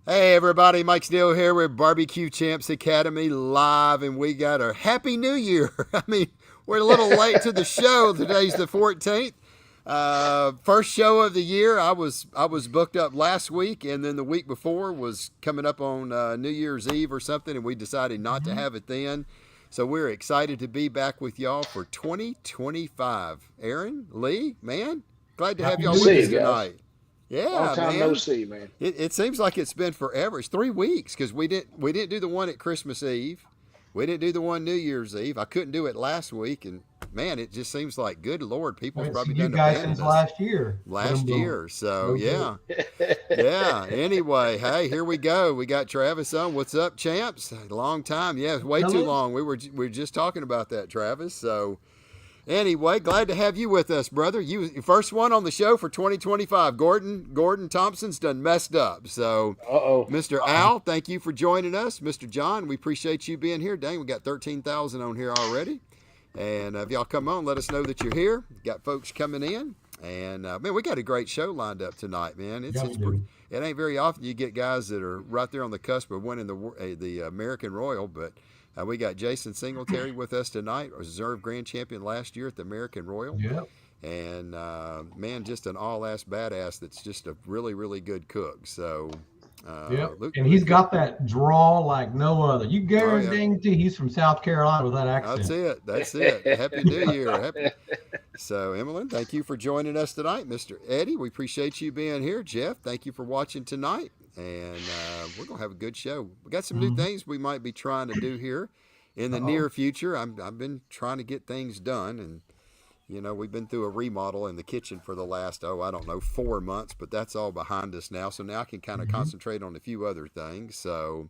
Hey everybody, Mike Steele here with BBQ Champs Academy live, and we got our Happy New Year. I mean, we're a little late to the show. Today's the 14th. First show of the year. I was booked up last week, and then the week before was coming up on New Year's Eve or something, and we decided not to have it then. So we're excited to be back with y'all for 2025. Aaron, Lee, man, glad to have y'all with us tonight. Yeah, Long time man. no see, man. It seems like it's been forever. It's 3 weeks because we didn't do the one at Christmas Eve. We didn't do the one New Year's Eve. I couldn't do it last week, and man, it just seems like good Lord, people's probably you done guys abandoned since us last year. last year. So Okay. yeah. Anyway, hey, here we go. We got Travis on. What's up, champs? Long time. Yeah, way too Hello. long. We were just talking about that, Travis. So. Anyway, glad to have you with us, brother. You first one on the show for 2025. Gordon Thompson's done messed up. So, Uh-oh. Mr. Al, thank you for joining us. Mr. John, we appreciate you being here. Dang, we got 13,000 on here already. And if y'all come on, let us know that you're here. Got folks coming in. And, man, we got a great show lined up tonight, man. Yeah, we do. It ain't very often you get guys that are right there on the cusp of winning the American Royal, but we got Jason Singletary with us tonight, reserve grand champion last year at the American Royal. Yeah. And, man, just an all-ass badass that's just a really, really good cook. So, Yeah. And he's got that draw like no other. You guarantee he's from South Carolina with that accent. That's it. Happy New Year. So, Emmeline, thank you for joining us tonight. Mr. Eddie, we appreciate you being here. Jeff, thank you for watching tonight. And we're going to have a good show. We got some new things we might be trying to do here in the near future. I've been trying to get things done. And, you know, we've been through a remodel in the kitchen for the last, 4 months. But that's all behind us now. So now I can kind of concentrate on a few other things. So,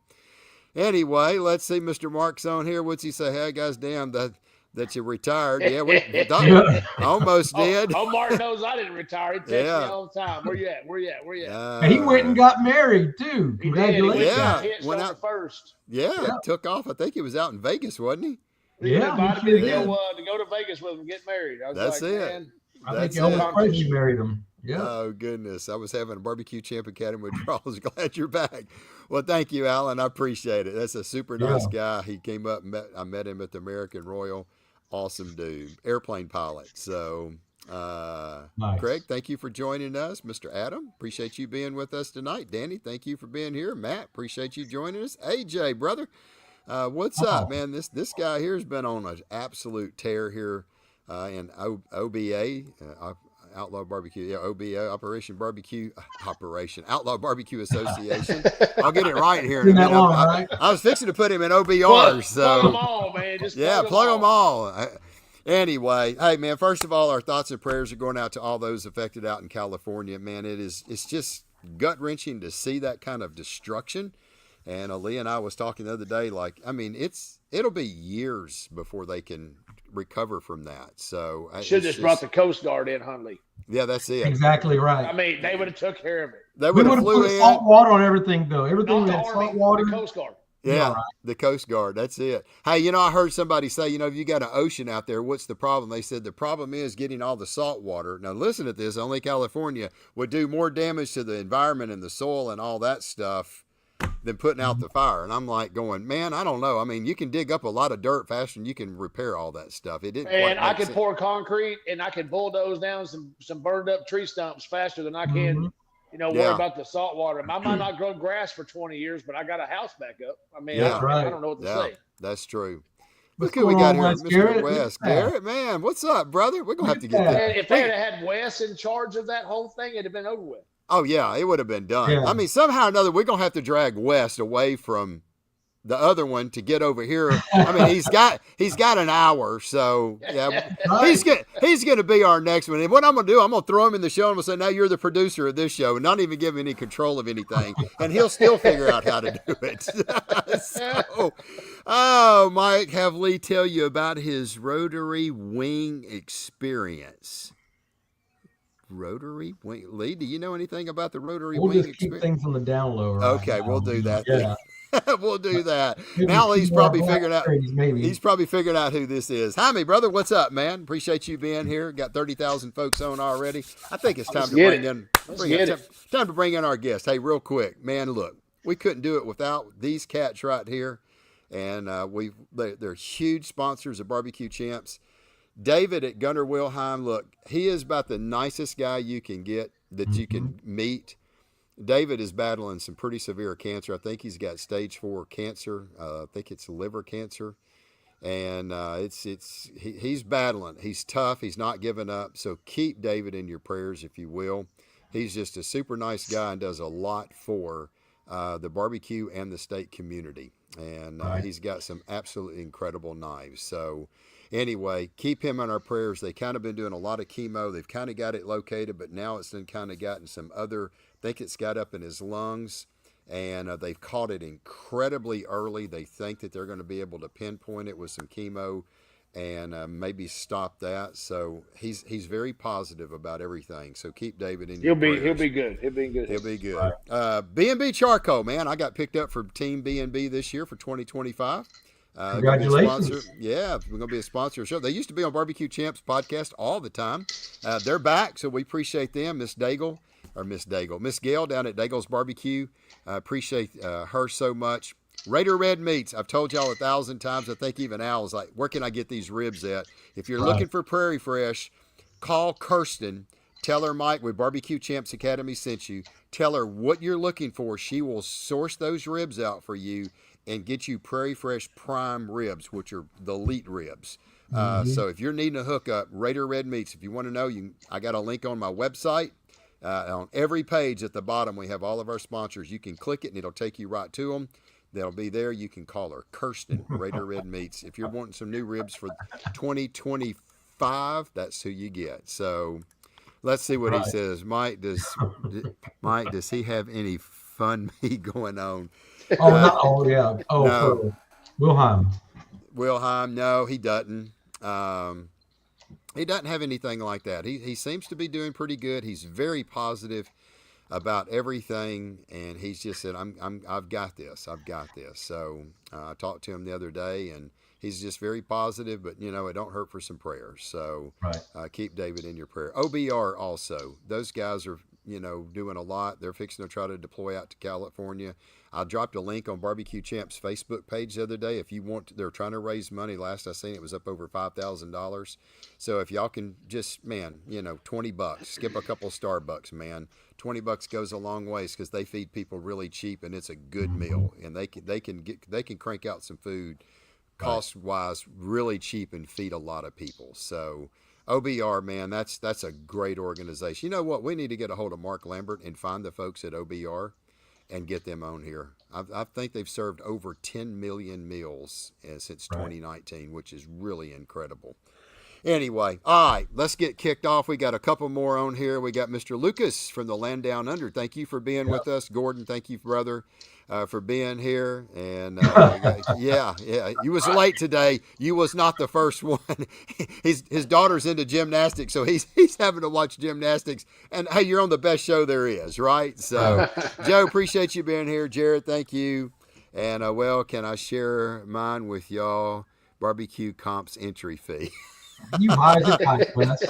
anyway, let's see. Mr. Mark's on here. What's he say? Hey, guys, damn, that you retired. Yeah, we almost did. Oh, Mark knows I didn't retire. He texts me all the time. Where you at? Where you at? Where you at? And he went and got married too. Congratulations. Went out first. Yeah, took off. I think he was out in Vegas, wasn't he? He invited me to go to Vegas with him and get married. I was That's like, it. Man, I think Elvis Presley married him. Yeah. Oh, goodness. I was having a barbecue champ academy with Charles. Glad you're back. Well, thank you, Alan. I appreciate it. That's a super nice guy. He came up and I met him at the American Royal. Awesome dude. Airplane pilot. So, Nice. Craig, thank you for joining us. Mr. Adam, appreciate you being with us tonight. Danny, thank you for being here. Matt, appreciate you joining us. AJ, brother, what's up, man? This guy here has been on an absolute tear here in OBA, Outlaw Barbecue, OBA, Outlaw Barbecue Association. I'll get it right here in a minute. I was fixing to put him in OBR. Plug them all, man. Just plug them all. Anyway, hey, man, first of all, our thoughts and prayers are going out to all those affected out in California. Man, it's just gut-wrenching to see that kind of destruction. And Lee and I was talking the other day, it'll be years before they can recover from that. So should have just brought the Coast Guard in, Hunley. Yeah, that's it. Exactly right. I mean, they would have took care of it. They would have put salt water on everything, though. Everything Not had the Army, salt water. the Coast Guard. Yeah, the Coast Guard. That's it. Hey, I heard somebody say, if you got an ocean out there, what's the problem? They said the problem is getting all the salt water. Now, listen to this. Only California would do more damage to the environment and the soil and all that stuff than putting out the fire. And I'm like going, man, I don't know. I mean, you can dig up a lot of dirt faster than you can repair all that stuff. It didn't. And I could pour concrete and I could bulldoze down some burned up tree stumps faster than I can. Worry about the salt water. I might not grow grass for 20 years, but I got a house back up. I mean, I don't know what to say. That's true. Look who we got here, Mr. West. Garrett, man, what's up, brother? We're going to have to get that. If they had Wes in charge of that whole thing, it'd have been over with. Oh, yeah, it would have been done. Yeah. I mean, somehow or another, we're going to have to drag West away from the other one to get over here. I mean, he's got an hour, so yeah, he's gonna be our next one. And what I'm gonna do, I'm gonna throw him in the show and I'm gonna say, now you're the producer of this show, and not even give him any control of anything, and he'll still figure out how to do it. So, Mike, have Lee tell you about his rotary wing experience. Rotary wing, Lee, do you know anything about the rotary wing experience? We'll just keep things on the down low. Okay, we'll do that. Yeah. We'll do that. Now Lee's probably figured out. Maybe. He's probably figured out who this is. Jaime, brother, what's up, man? Appreciate you being here. Got 30,000 folks on already. I think it's time to bring in. Time to bring in our guest. Hey, real quick, man. Look, we couldn't do it without these cats right here. And they're huge sponsors of Barbecue Champs. David at Gunnar Wilhelm, look, he is about the nicest guy you can get that you can meet. David is battling some pretty severe cancer. I think he's got stage 4 cancer. I think it's liver cancer. And he's battling. He's tough. He's not giving up. So keep David in your prayers, if you will. He's just a super nice guy and does a lot for the barbecue and the steak community. And he's got some absolutely incredible knives. So anyway, keep him in our prayers. They kind of been doing a lot of chemo. They've kind of got it located, but now it's been kind of gotten some other, I think it's got up in his lungs. And they've caught it incredibly early. They think that they're going to be able to pinpoint it with some chemo and maybe stop that. So he's very positive about everything. So keep David in your prayers. He'll be good. He'll be good. He'll be good. B&B Charcoal, man. I got picked up for Team B&B this year for 2025. Congratulations. Yeah, we're going to be a sponsor of the show. They used to be on Barbecue Champs podcast all the time. They're back, so we appreciate them. Miss Gail down at Daigle's Barbecue. Appreciate her so much. Raider Red Meats. I've told y'all 1,000 times. I think even Al's like, where can I get these ribs at? If you're looking for Prairie Fresh, call Kirsten. Tell her Mike with Barbecue Champs Academy sent you. Tell her what you're looking for. She will source those ribs out for you and get you Prairie Fresh Prime ribs, which are the elite ribs. So if you're needing a hookup, Raider Red Meats. If you want to know, I got a link on my website. On every page at the bottom, we have all of our sponsors. You can click it and it'll take you right to them. They'll be there. You can call her, Kirsten, Raider Red Meats. If you're wanting some new ribs for 2025, that's who you get. So let's see what he says. Mike, does he have any fun meat going on? No. Wilhelm, no, he doesn't. He doesn't have anything like that. He seems to be doing pretty good. He's very positive about everything, and he's just said, I've got this. So I talked to him the other day, and he's just very positive, but it don't hurt for some prayers. So keep David in your prayer. OBR also, those guys are doing a lot. They're fixing to try to deploy out to California. I dropped a link on Barbecue Champs Facebook page the other day. If you want, they're trying to raise money. Last I seen it was up over $5,000. So if y'all can just, $20, skip a couple of Starbucks, man. $20 goes a long ways because they feed people really cheap and it's a good meal. And they can crank out some food cost wise really cheap and feed a lot of people. So OBR, man, that's a great organization. You know what? We need to get a hold of Mark Lambert and find the folks at OBR and get them on here. I think they've served over 10 million meals since 2019, which is really incredible. Anyway, all right, let's get kicked off. We got a couple more on here. We got Mr. Lucas from the Land Down Under. Thank you for being with us. Gordon, thank you, brother, for being here. And yeah, you was late today. You was not the first one. His daughter's into gymnastics, so he's having to watch gymnastics. And hey, you're on the best show there is, right? So, Joe, appreciate you being here. Jared, thank you. And can I share mine with y'all? Barbecue Comps entry fee. You hide your pipe, Wes.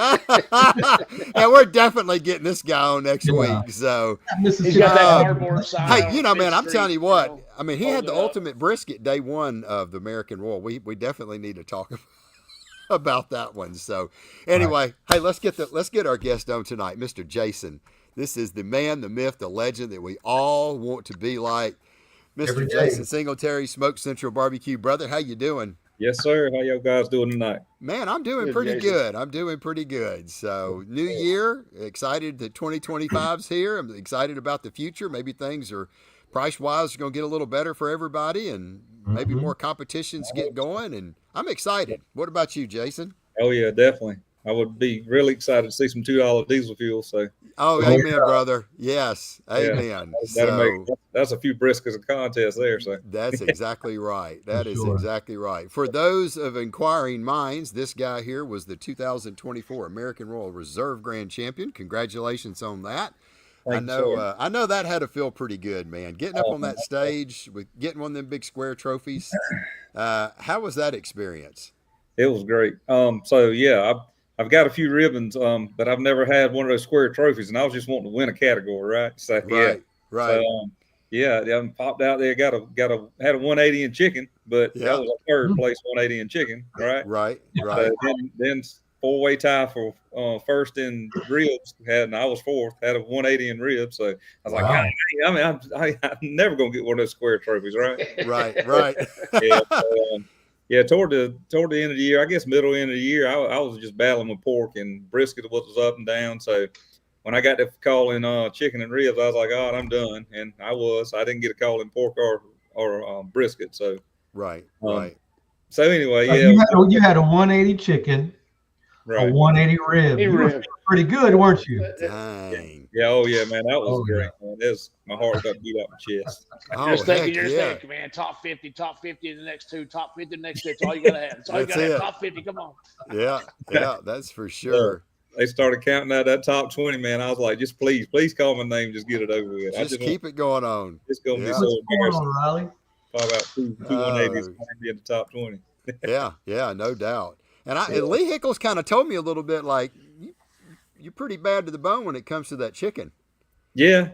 Yeah, we're definitely getting this guy on next week. So he's got that cardboard sign. Hey, man, I'm telling you what. I mean, he had the ultimate brisket day one of the American Royal. We definitely need to talk about that one. So anyway, hey, let's get our guest on tonight, Mr. Jason. This is the man, the myth, the legend that we all want to be like. Mr. Jason Singletary, Smoke Central Barbecue. Brother, how you doing? Yes, sir. How y'all guys doing tonight? Man, I'm doing pretty good. I'm doing pretty good. So, new year, excited that 2025's here. I'm excited about the future. Maybe things are price-wise going to get a little better for everybody, and maybe more competitions get going. And I'm excited. What about you, Jason? Oh yeah, definitely. I would be really excited to see some $2 diesel fuel. So. Oh, amen, brother. Yes, amen. Yeah, that's a few briskets of contest there. So that's exactly right. That is exactly right. For those of inquiring minds, this guy here was the 2024 American Royal Reserve Grand Champion. Congratulations on that. I know that had to feel pretty good, man. Getting up on that stage with getting one of them big square trophies. How was that experience? It was great. So yeah, I've got a few ribbons, but I've never had one of those square trophies, and I was just wanting to win a category, right? So right. So, Yeah, I popped out there, had a 180 in chicken, but that was a third place 180 in chicken, right? Right. So then 4-way tie for first in ribs. I was fourth. Had a 180 in ribs. So I was like, God, I mean, I'm never gonna get one of those square trophies, right? Right. Yeah. So, toward the end of the year, I guess middle end of the year, I was just battling with pork, and brisket was up and down. So when I got the call in chicken and ribs, I was like, God, I'm done. And I didn't get a call in pork or brisket. So right. So anyway, you had a 180 chicken, a 180 rib. You were pretty good, weren't you? Dang. Yeah. Oh yeah, man, that was great. Man. My heart got beat out my chest. Just thinking, man, top 50 in the next two, top 50 in the next two. That's all you gotta have. That's all you gotta have. Top 50. Come on. Yeah, that's for sure. They started counting out that top 20, man. I was like, just please call my name, just get it over with. Just keep it going on. It's gonna be so embarrassing. Riley? Probably about two 180s be in the top 20. yeah, no doubt. And Lee Hickles kind of told me a little bit like you're pretty bad to the bone when it comes to that chicken. Yeah.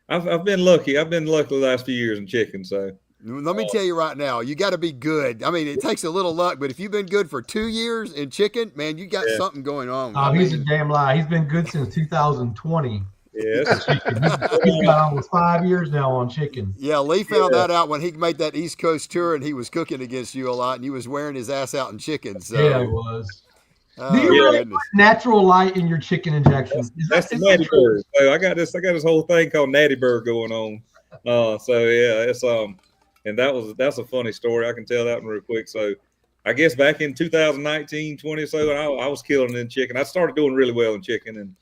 I've been lucky. I've been lucky the last few years in chicken. So let me tell you right now, you got to be good. I mean, it takes a little luck, but if you've been good for 2 years in chicken, man, you got something going on. Oh, he's a damn lie. He's been good since 2020. Yes. He's got almost 5 years now on chicken. Yeah, Lee found that out when he made that East Coast tour, and he was cooking against you a lot, and he was wearing his ass out in chicken. So. Yeah, he was. Do you really put natural light in your chicken injections? That's the Natty Bird. So I got this whole thing called Natty Bird going on. It's and that's a funny story. I can tell that one real quick. So I guess back in 2019, 20 or so, I was killing it in chicken. I started doing really well in chicken,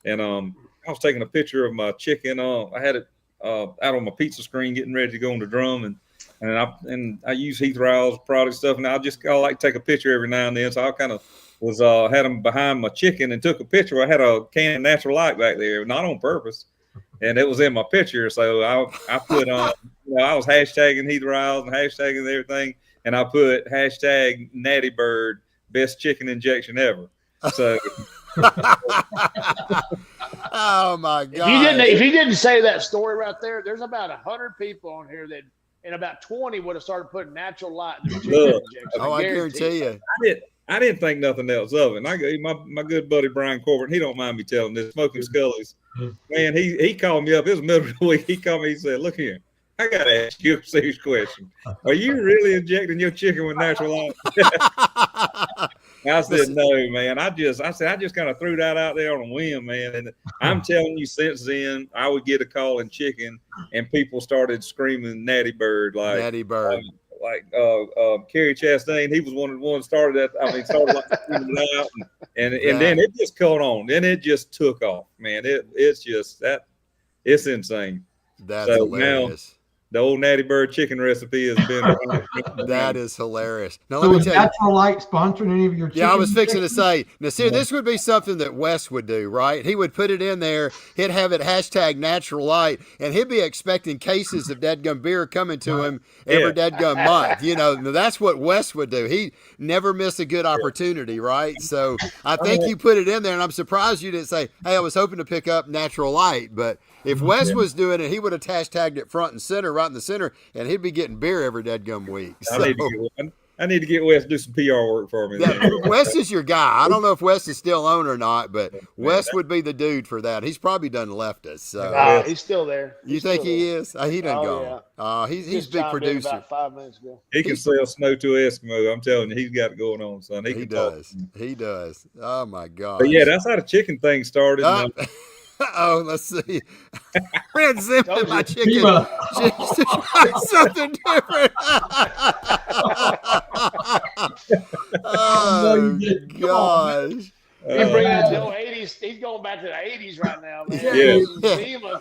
and I was taking a picture of my chicken. I had it out on my pizza screen, getting ready to go on the drum, and I use Heath Riles product stuff, and I like to take a picture every now and then. So I kind of was had them behind my chicken and took a picture. I had a can of natural light back there, not on purpose, and it was in my picture. So I put on, I was hashtagging Heath Riles and hashtagging everything, and I put hashtag Natty Bird best chicken injection ever. So. Oh my God! If you didn't say that story right there, there's about 100 people on here that, and about 20 would have started putting natural light in their chicken injection. Oh, I guarantee you. I didn't think nothing else of it. And my good buddy Brian Corbett, he don't mind me telling this. Smoking Scully's, man, he called me up. It was the middle of the week. He called me. He said, "Look here, I got to ask you a serious question. Are you really injecting your chicken with natural light?" I said, "No, man. I just kind of threw that out there on a whim, man." And I'm telling you, since then, I would get a call in chicken, and people started screaming "Natty Bird," like Natty Bird. Kerry Chastain, he was one of the ones started that. I mean, started like it out, and then it just caught on. Then it just took off, man. It's just that it's insane. That's hilarious. Now, the old Natty Bird chicken recipe has been. That is hilarious. Now so let me tell you, natural light sponsoring any of your chicken? Yeah, I was fixing to say. Now, see, this would be something that Wes would do, right? He would put it in there. He'd have it hashtag natural light, and he'd be expecting cases of deadgum beer coming to him every deadgum month. That's what Wes would do. He never miss a good opportunity, right? So I think you put it in there, and I'm surprised you didn't say, "Hey, I was hoping to pick up natural light," but if Wes was doing it, he would have hashtagged it front and center, right in the center, and he'd be getting beer every deadgum week. So. I need to get Wes to do some PR work for me. Wes is your guy. I don't know if Wes is still on or not, but Wes would be the dude for that. He's probably done left us. So. He's still there. You think he is? He done gone. Yeah. He's a big producer. About 5 minutes ago. He can sell snow to Eskimo. I'm telling you, he's got it going on, son. He does. He does. Oh my God. But yeah, that's how the chicken thing started. Let's see. Red zip in my chicken. Just to try something different. Oh, gosh. He's bringing out the old 80s. He's going back to the 80s right now, man. Yeah.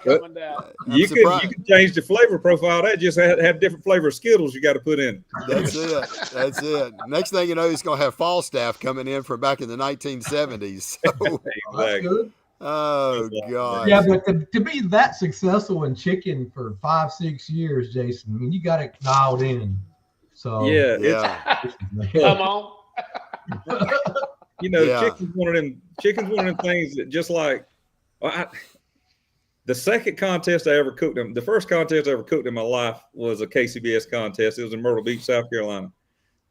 Coming down. You can change the flavor profile. That just have different flavor Skittles you got to put in. That's it. Next thing you know, he's going to have Falstaff coming in from back in the 1970s. So. Exactly. Oh God! Yeah, but to be that successful in chicken for 5-6 years, Jason, I mean, you got it dialed in. So Come on. Chicken's one of them things that just like the second contest I ever cooked the first contest I ever cooked in my life was a KCBS contest. It was in Myrtle Beach, South Carolina.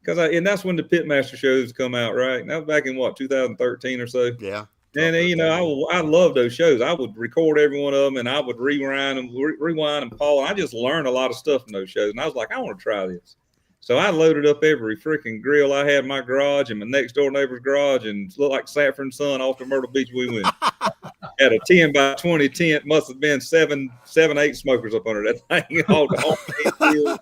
And that's when the Pitmaster shows come out, right? And that was back in 2013 or so. Yeah. And I love those shows. I would record every one of them, and I would rewind and pause. I just learned a lot of stuff from those shows, and I was like, I want to try this. So I loaded up every freaking grill I had in my garage and my next door neighbor's garage, and it looked like Sanford and Son off to Myrtle Beach. We went. Had a 10 by 20 tent. Must have been seven, 8 smokers up under that thing.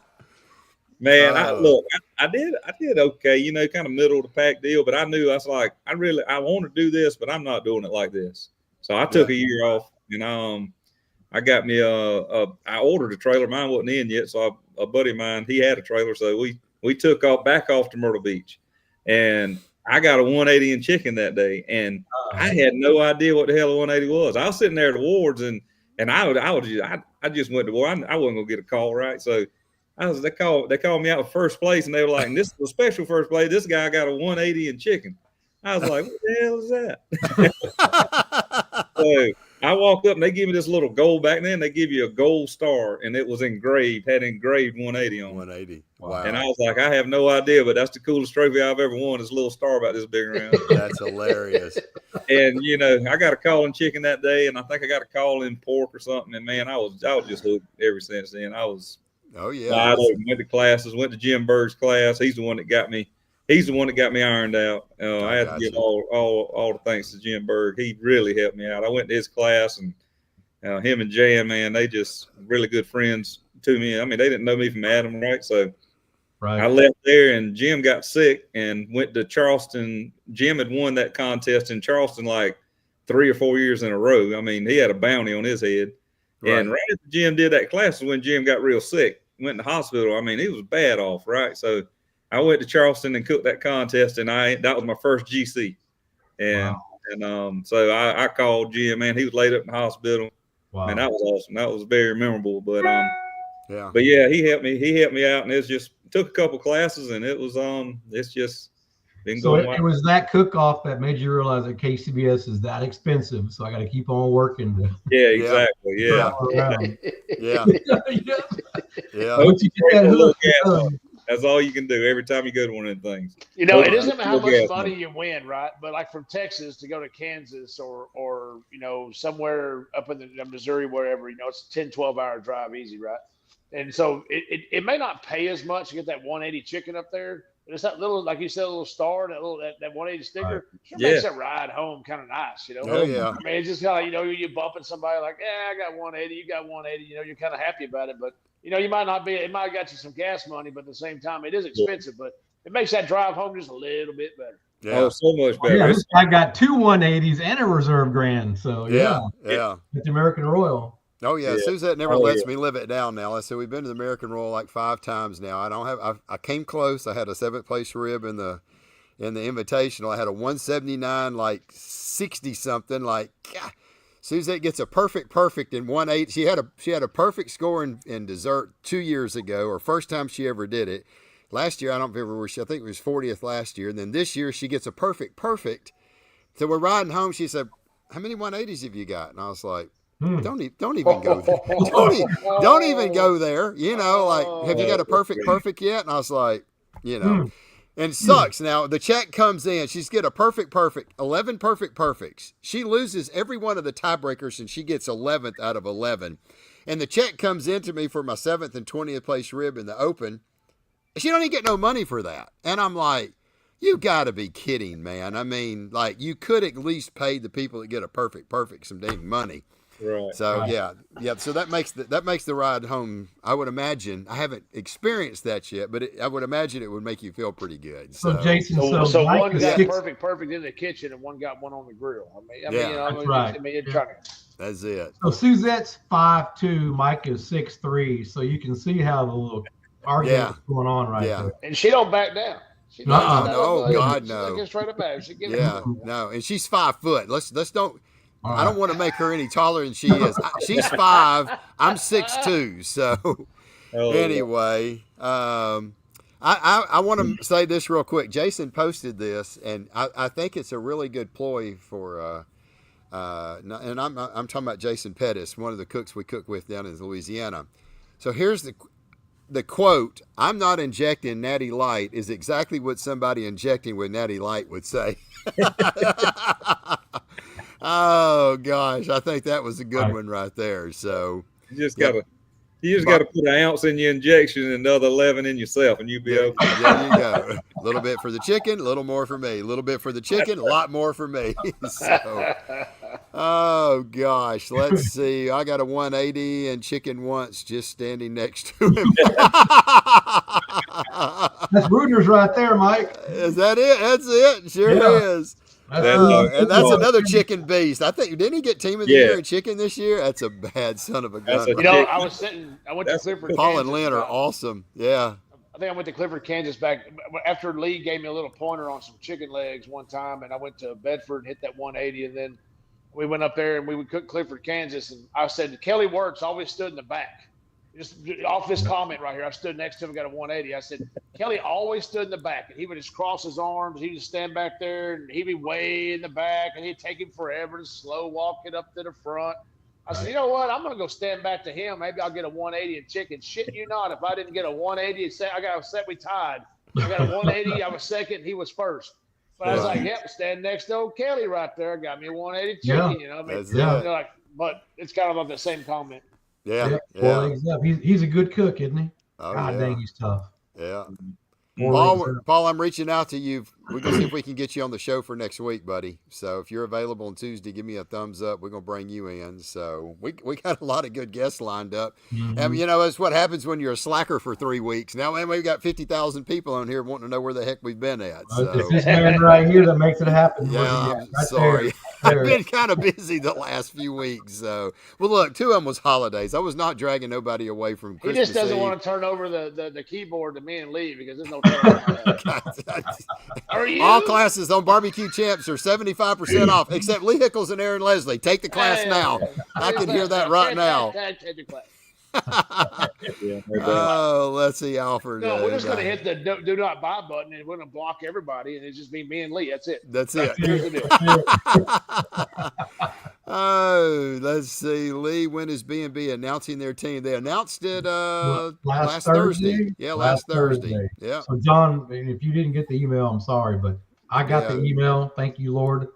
Man, I did okay, kind of middle of the pack deal, but I knew I was like, I want to do this, but I'm not doing it like this. So I took a year off, and I got me I ordered a trailer. Mine wasn't in yet, so a buddy of mine, he had a trailer, so we took back off to Myrtle Beach, and I got a 180 in chicken that day, and I had no idea what the hell a 180 was. I was sitting there at the wards, and I just went to war. I wasn't gonna get a call, right? So they called me out for first place, and they were like, and this is a special first place. This guy got a 180 in chicken. I was like, what the hell is that? So I walked up, and they give me this little gold. Back then, they give you a gold star, and it was had engraved 180 on it. 180. Wow. And I was like, I have no idea, but that's the coolest trophy I've ever won. This little star about this big around. That's hilarious. And I got a call in chicken that day, and I think I got a call in pork or something. And man, I was just hooked ever since then. I was wide open. Went to classes, went to Jim Berg's class. He's the one that got me. He's the one that got me ironed out. I had to give all the thanks to Jim Berg. He really helped me out. I went to his class, and him and Jan, man, they just really good friends to me. I mean, they didn't know me from Adam, right? So I left there, and Jim got sick and went to Charleston. Jim had won that contest in Charleston like 3 or 4 years in a row. I mean, he had a bounty on his head. Right. And right after Jim did that class was when Jim got real sick, went in the hospital. I mean, he was bad off, right? So I went to Charleston and cooked that contest, and that was my first GC. And so I called Jim, man. He was laid up in the hospital. Wow. Man, that was awesome. That was very memorable. But he helped me out, and it just took a couple classes, and it was it's just been going. So it was that cook-off that made you realize that KCBS is that expensive. So I got to keep on working. Yeah, exactly. Yeah. Yeah. That's all you can do every time you go to one of them things. It isn't how much money you win, right? But like from Texas to go to Kansas or somewhere up in the Missouri, wherever, it's a 10, 12-hour drive easy, right? And so it may not pay as much to get that 180 chicken up there, but it's that little, like you said, a little star, that 180 sticker, makes that ride home kind of nice, Oh, yeah. I mean, it's just kind of, you're bumping somebody like, I got 180, you got 180, you're kind of happy about it, but you might not be. It might have got you some gas money, but at the same time, it is expensive. But it makes that drive home just a little bit better. Yeah, so much better. I got 2 180s and a reserve grand. So yeah, it's American Royal. Oh yeah, Suzette never lets me live it down now. So we've been to the American Royal like 5 times now. I came close. I had a 7th place rib in the Invitational. I had a 179, like 60 something, like. God. Suzette gets a perfect in 180. She had a perfect score in dessert 2 years ago, or first time she ever did it. Last year, I don't remember where I think it was 40th last year. And then this year she gets a perfect. So we're riding home. She said, "How many 180s have you got?" And I was like, Don't even go there. Don't even go there. Like, have you got a perfect yet? And I was like, And it sucks. Now, the check comes in. She's get a perfect, 11 perfects. She loses every one of the tiebreakers, and she gets 11th out of 11. And the check comes into me for my 7th and 20th place rib in the Open. She don't even get no money for that. And I'm like, you got to be kidding, man. I mean, like, you could at least pay the people that get a perfect some dang money. Right. So yeah. So that makes the ride home. I would imagine. I haven't experienced that yet, but I would imagine it would make you feel pretty good. So Jason, so one got perfect in the kitchen, and one got one on the grill. That's right. That's it. So Suzette's 5'2", Mike is 6'3", so you can see how the little argument is going on right there. And she don't back down. No, God, no. She straight up back. No, and she's 5 foot. Let's don't. I don't want to make her any taller than she is. She's 5. I'm 6'2". So anyway, I want to say this real quick. Jason posted this, and I think it's a really good ploy for and I'm talking about Jason Pettis, one of the cooks we cook with down in Louisiana. So here's the quote: "I'm not injecting Natty Light" is exactly what somebody injecting with Natty Light would say. Oh gosh, I think that was a good one right there. So you just gotta put an ounce in your injection and another 11 in yourself, and you'll be okay. There you go. A little bit for the chicken, a little more for me. A little bit for the chicken, a lot more for me. So, oh gosh, let's see. I got a 180 and chicken once just standing next to him. That's Rudner's right there, Mike. Is that it? That's it. Sure is. And that's another chicken beast. I think, didn't he get team of the year in chicken this year? That's a bad son of a gun. You know, I went to Clifford, Paul Kansas, and Lynn are awesome. Yeah. I think I went to Clifford, Kansas back after Lee gave me a little pointer on some chicken legs one time, and I went to Bedford and hit that 180, and then we went up there and we would cook Clifford, Kansas, and I said, Kelly Wirtz always stood in the back. Just off this comment right here, I stood next to him, got a 180. I said, Kelly always stood in the back, and he would just cross his arms. He'd just stand back there, and he'd be way in the back, and he'd take him forever to slow walk it up to the front. I said, you know what? I'm going to go stand back to him. Maybe I'll get a 180 in chicken. Shit you not. If I didn't get a 180, I got upset we tied. I got a 180. I was second. He was first. But I was like, yep, stand next to old Kelly right there. Got me a 180 chicken, you know. I mean, but it's kind of like the same comment. Yeah. Well, he's a good cook, isn't he? Oh, God dang, he's tough. Yeah. Paul, I'm reaching out to you. We're going to see if we can get you on the show for next week, buddy. So if you're available on Tuesday, give me a thumbs up. We're going to bring you in. So we got a lot of good guests lined up. Mm-hmm. And, you know, it's what happens when you're a slacker for 3 weeks. Now, man, we've got 50,000 people on here wanting to know where the heck we've been at. So. It's this man right here that makes it happen. Yeah, I'm sorry. I've been kind of busy the last few weeks. So, well, look, 2 of them was holidays. I was not dragging nobody away from Christmas. He just doesn't want to turn over the keyboard to me and Lee because there's no All classes on BBQ Champs are 75% off, except Lee Hickles and Aaron Leslie. Take the class now. I can hear that right now. Oh, let's see, Alfred. No, we're just going to hit the do not buy button, and we're going to block everybody, and it's just be me and Lee. That's it. That's it. Oh, let's see. Lee, when is B&B announcing their team? They announced it last Thursday. Yeah, last Thursday. Yeah. So, John, if you didn't get the email, I'm sorry, but I got the email. Thank you, Lord.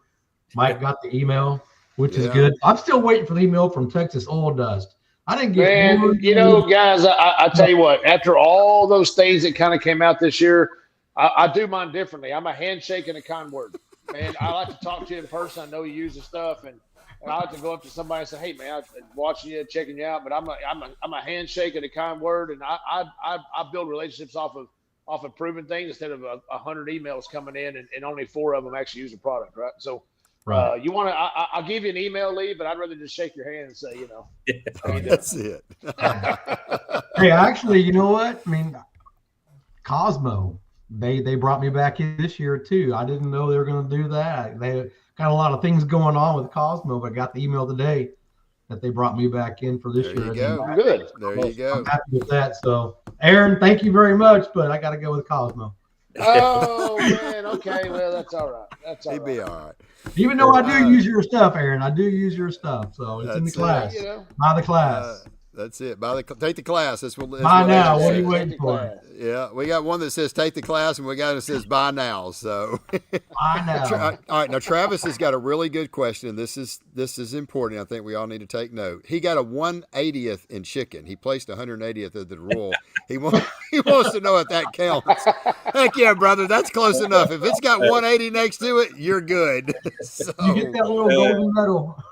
Mike got the email, which is good. I'm still waiting for the email from Texas Oil Dust. I didn't get you know, guys, I tell you what, after all those things that kind of came out this year, I do mine differently. I'm a handshake and a kind word. Man, I like to talk to you in person. I know you use the stuff, and I like to go up to somebody and say, "Hey, man, I'm watching you, checking you out." But I'm a handshake and a kind word, and I build relationships off of proving things instead of 100 emails coming in and only 4 of them actually use the product, right? So. Right. You want to? I'll give you an email, Lee, but I'd rather just shake your hand and say, you know, that's it. Hey, actually, you know what? I mean, Cosmo, they brought me back in this year too. I didn't know they were going to do that. They got a lot of things going on with Cosmo, but I got the email today that they brought me back in for this year. There you go. Good. There you go. I'm happy with that. So, Aaron, thank you very much, but I got to go with Cosmo. Oh man, okay, well that's all right. That's all right. He'd be all right. Even though I do use your stuff, Aaron, I do use your stuff, so it's in the class. By the class. That's it. Take the class. That's what. Buy now. What are you waiting for? Yeah, we got one that says take the class, and we got one that says buy now. So. Buy now. All right. Now Travis has got a really good question. This is important. I think we all need to take note. He got a 180th in chicken. He placed 180th of the rule. He wants to know if that counts. Heck yeah, brother. That's close enough. If it's got 180 next to it, you're good. So, you get that little golden medal.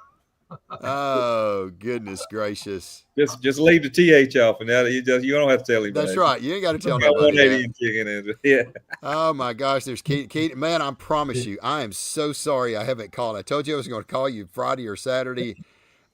Oh, goodness gracious. Just leave the TH off, and now you don't have to tell him. That's right. You ain't got to tell nobody. 180 in chicken in it. Yeah. Oh my gosh, there's Keith. Man, I promise you, I am so sorry I haven't called. I told you I was going to call you Friday or Saturday.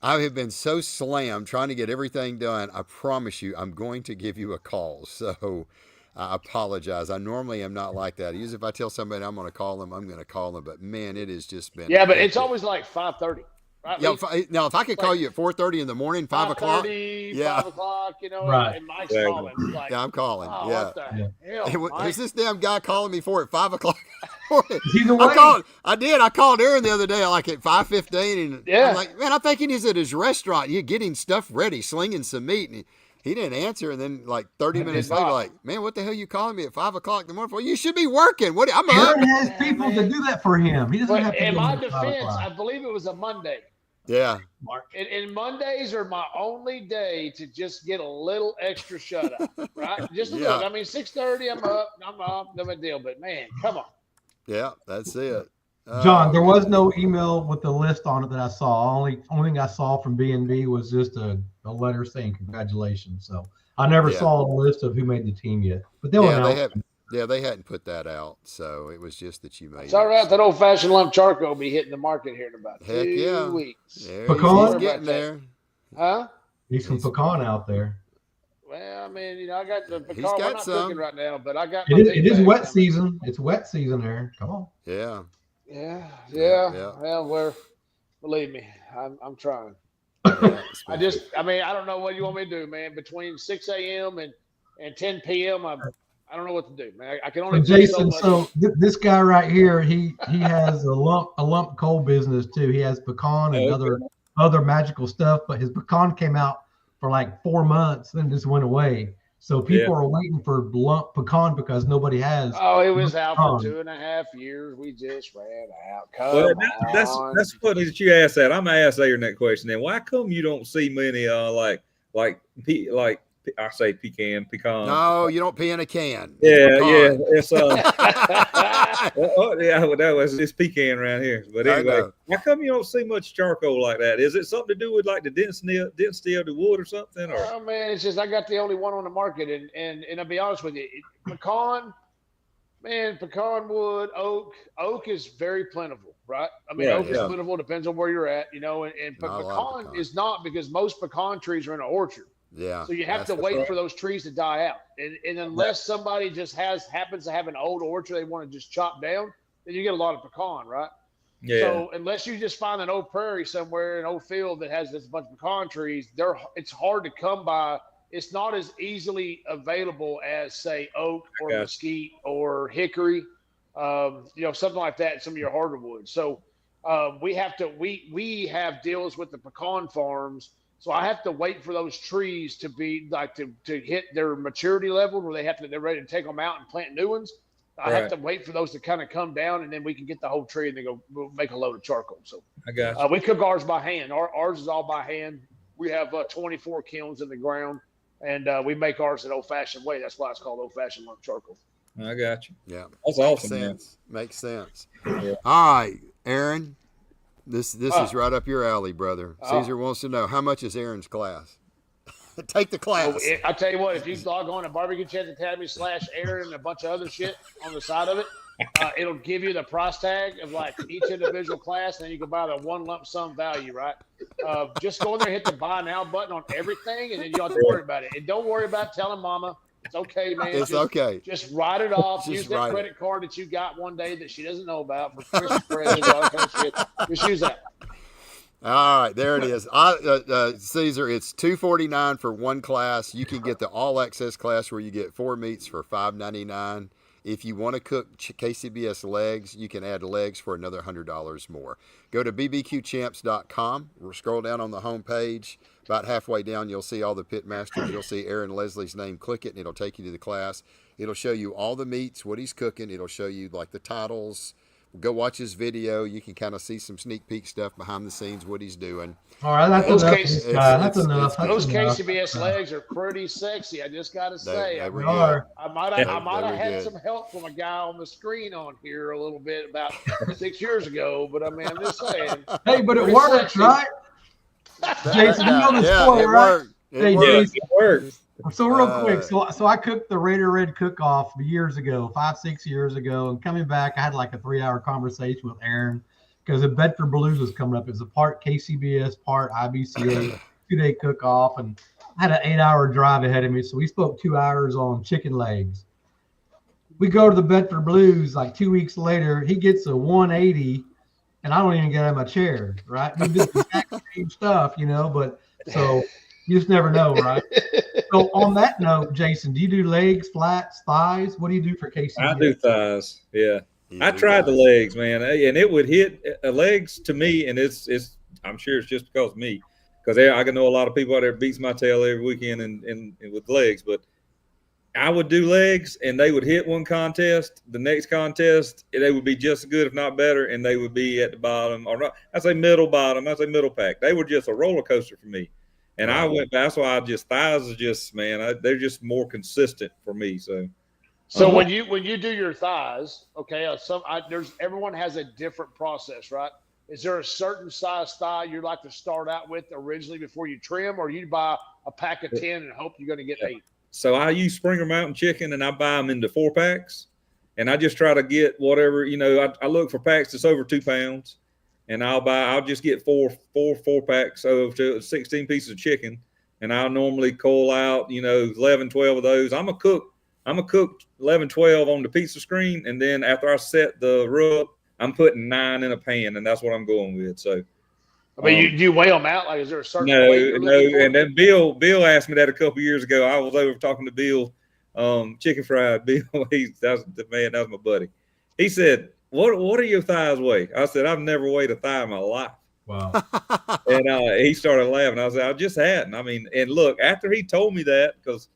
I have been so slammed trying to get everything done. I promise you, I'm going to give you a call. So I apologize. I normally am not like that. Usually if I tell somebody I'm going to call them, I'm going to call them. But man, it has just been. Yeah, but it's always like 5:30. Right? Yeah, now if I could call you at 4:30 in the morning, 5 o'clock. 5 o'clock, you know, right. and Mike's calling. Like, yeah, I'm calling. What the hell, Is this damn guy calling me at 5 o'clock? morning. He's away. I called Aaron the other day, like at 5:15, and I'm like, man, I'm thinking he's at his restaurant. You're getting stuff ready, slinging some meat, and he didn't answer. And then like 30 minutes later, like, man, what the hell you calling me at 5 o'clock in the morning for? You should be working. What? I'm up. Aaron has people to do that for him. He doesn't have to. In my defense, I believe it was a Monday. Yeah. And Mondays are my only day to just get a little extra shut up, right? Just a little. I mean, 6:30, I'm up, no big deal. But man, come on. Yeah, that's it. John, there was no email with the list on it that I saw. Only thing I saw from B&B was just a letter saying congratulations. So I never saw a list of who made the team yet. But they'll announce. They hadn't put that out, so it was just that you made. It's all right. That old-fashioned lump charcoal will be hitting the market here in about 2 weeks. Pecan? He's getting there. Huh? Need some pecan out there. Well, I mean, I got the pecan. We're not cooking right now, but I got. It is wet season. It's wet season there. Come on. Yeah. Well, believe me, I'm trying. Yeah, I don't know what you want me to do, man. Between 6 a.m. and 10 p.m., I don't know what to do, man. I can only. Jason, this guy right here, he has a lump coal business too. He has pecan and other magical stuff, but his pecan came out for like 4 months, then just went away. So people are waiting for lump pecan because nobody has. Oh, it was out for 2.5 years. We just ran out. That's funny that you asked that. I'm gonna ask Aaron that question. Then why come you don't see many like I say pecan. No, you don't pee in a can. It's it's pecan around here. But anyway, how come you don't see much charcoal like that? Is it something to do with like the density of the wood or something? Or? Oh man, it's just I got the only one on the market, and I'll be honest with you, pecan wood, oak is very plentiful, right? I mean, oak is plentiful. Depends on where you're at, but pecan is not, because most pecan trees are in an orchard. Yeah. So you have to wait for those trees to die out. And unless somebody just happens to have an old orchard they want to just chop down, then you get a lot of pecan, right? Yeah. So unless you just find an old prairie somewhere, an old field that has this bunch of pecan trees, it's hard to come by. It's not as easily available as, say, oak or mesquite or hickory, something like that, some of your harder woods. So we have deals with the pecan farms. So I have to wait for those trees to be like to hit their maturity level where they're ready to take them out and plant new ones. I have to wait for those to kind of come down, and then we can get the whole tree and then we'll make a load of charcoal. So I got we cook ours by hand. Ours is all by hand. We have 24 kilns in the ground, and we make ours an old-fashioned way. That's why it's called old-fashioned lump charcoal. I got you. Yeah, that's awesome. Makes sense. Yeah. All right, Aaron. This is right up your alley, brother. Caesar wants to know, how much is Aaron's class? Take the class. I tell you what, if you log on to Barbecue Chefs Academy /Aaron and a bunch of other shit on the side of it, it'll give you the price tag of like each individual class, and then you can buy the one lump sum value, right? Just go in there, hit the buy now button on everything, and then you don't have to worry about it. And don't worry about telling mama. It's okay, man. It's okay. Just write it off. Use that credit card that you got one day that she doesn't know about for Christmas presents, all that kind of shit. Just use that. All right, there it is. Caesar, it's $249 for one class. You can get the all access class where you get 4 meats for $5.99. If you want to cook KCBS legs, you can add legs for another $100 more. Go to bbqchamps.com. Scroll down on the home page. About halfway down, you'll see all the pit masters. You'll see Aaron Leslie's name. Click it, and it'll take you to the class. It'll show you all the meats, what he's cooking. It'll show you like the titles. Go watch his video. You can kind of see some sneak peek stuff behind the scenes, what he's doing. All right, that's enough. Those KCBS legs are pretty sexy. I just got to say, I might have had some help from a guy on the screen on here a little bit about 6 years ago, but I mean, I'm just saying. Hey, but it works, right? Jason, you know the story, right? It works. So real quick, so I cooked the Raider Red cook-off years ago, 5-6 years ago, and coming back, I had like a 3-hour conversation with Aaron because the Bedford Blues was coming up. It was a part KCBS, part IBCA, 2-day cook-off, and I had an 8-hour drive ahead of me, so we spoke 2 hours on chicken legs. We go to the Bedford Blues like 2 weeks later. He gets a 180, and I don't even get out of my chair, right? We did the exact same stuff, but so you just never know, right? So on that note, Jason, do you do legs, flats, thighs? What do you do for KCBS? I do thighs. Yeah. I tried the legs, man, and it would hit legs to me, and it's. I'm sure it's just because of me, because I can know a lot of people out there beats my tail every weekend and with legs, but I would do legs, and they would hit one contest. The next contest, they would be just as good, if not better, and they would be at the bottom, or not. I say middle bottom. I say middle pack. They were just a roller coaster for me, and I went. That's why thighs is just they're just more consistent for me. So when you do your thighs, okay, everyone has a different process, right? Is there a certain size thigh you like to start out with originally before you trim, or you buy a pack of 10 and hope you're going to get 8? So I use Springer Mountain chicken, and I buy them into 4-packs, and I just try to get whatever, I look for packs that's over 2 pounds, and I'll just get four 4-packs of 16 pieces of chicken, and I'll normally cull out, 11, 12 of those. I'm a cook 11, 12 on the pizza screen, and then after I set the rub, I'm putting 9 in a pan, and that's what I'm going with. So, I mean, do you weigh them out? Like, is there a certain weight? No. And then Bill asked me that a couple years ago. I was over talking to Bill, chicken fried. Bill, that was my buddy. He said, "What are your thighs weigh?" I said, "I've never weighed a thigh in my life." Wow. And he started laughing. I said, "I just hadn't." I mean, and look, after he told me that, because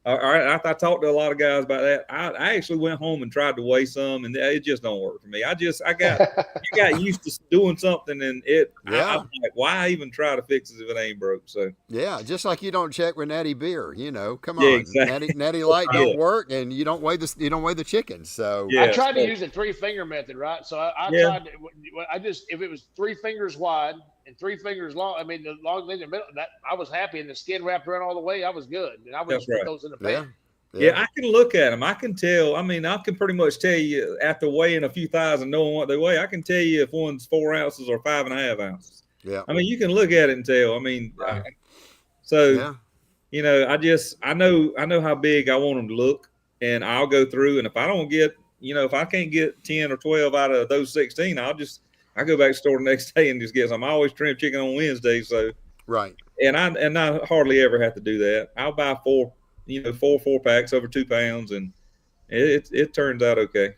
after I talked to a lot of guys about that, I actually went home and tried to weigh some, and it just don't work for me. I got used to doing something, and I'm like, why even try to fix it if it ain't broke? So just like you don't check with Natty beer, come on, exactly. Natty Light don't work, and you don't weigh the chicken. So I tried to use the 3-finger method, right? So I tried to, if it was 3 fingers wide and 3 fingers long, I mean the long in the middle, that I was happy, and the skin wrapped around all the way, I was good, and I would just put those in the pan. Yeah, I can look at them. I can tell. I mean, I can pretty much tell you after weighing a few thighs and knowing what they weigh. I can tell you if one's 4 ounces or 5.5 ounces. Yeah. I mean, you can look at it and tell. I mean, I know how big I want them to look, and I'll go through. And if I don't get, if I can't get 10 or 12 out of those 16, I go back to the store the next day and just get some. I always trim chicken on Wednesday, so right. And I hardly ever have to do that. I'll buy 4 4-packs over 2 pounds, and it turns out okay.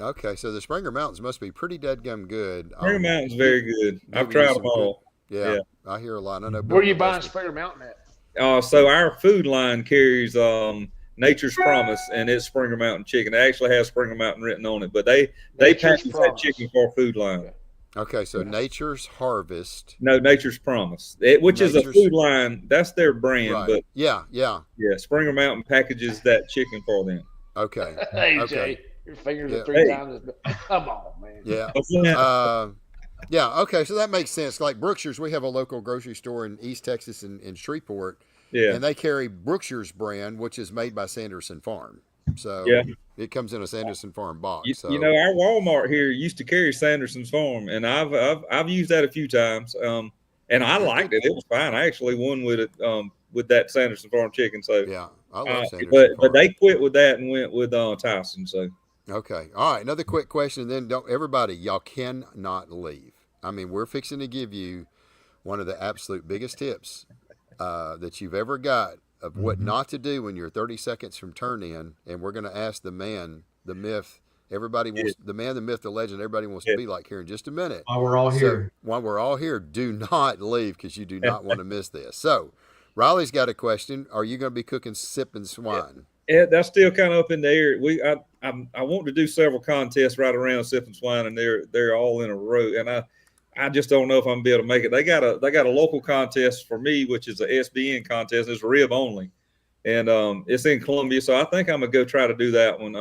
Okay, so the Springer Mountains must be pretty deadgum good. Springer Mountain's very good. I've tried them all. Yeah, I hear a lot. I know. Where are you buying Springer Mountain at? So our food line carries Nature's Promise, and it's Springer Mountain chicken. It actually has Springer Mountain written on it, but they package that chicken for our food line. Okay, so Nature's Harvest. No, Nature's Promise, which is a food line. That's their brand, right. But yeah. Springer Mountain packages that chicken for them. Okay. Hey, okay. Jay, your fingers are 3 times as big. Come on, man. Yeah. Okay, so that makes sense. Like Brookshire's, we have a local grocery store in East Texas in Shreveport. Yeah. And they carry Brookshire's brand, which is made by Sanderson Farm. So it comes in a Sanderson Farm box. Our Walmart here used to carry Sanderson's Farm, and I've used that a few times. And I liked it. It was fine. I actually won with it with that Sanderson Farm chicken. So yeah, I love Sanderson Farm. But they quit with that and went with Tyson. So okay, all right. Another quick question. Then y'all cannot leave. I mean, we're fixing to give you one of the absolute biggest tips that you've ever got of what not to do when you're 30 seconds from turn in, and we're going to ask the man, the myth. Everybody wants the man, the myth, the legend. Everybody wants to be like here in just a minute. While we're all here. While we're all here, do not leave because you do not want to miss this. So, Riley's got a question. Are you going to be cooking sipping swine? Yeah, that's still kind of up in the air. I want to do several contests right around sipping swine, and they're all in a row, and I just don't know if I'm gonna be able to make it. They got a local contest for me, which is a SBN contest. It's rib only, and it's in Columbia. So I think I'm gonna go try to do that one.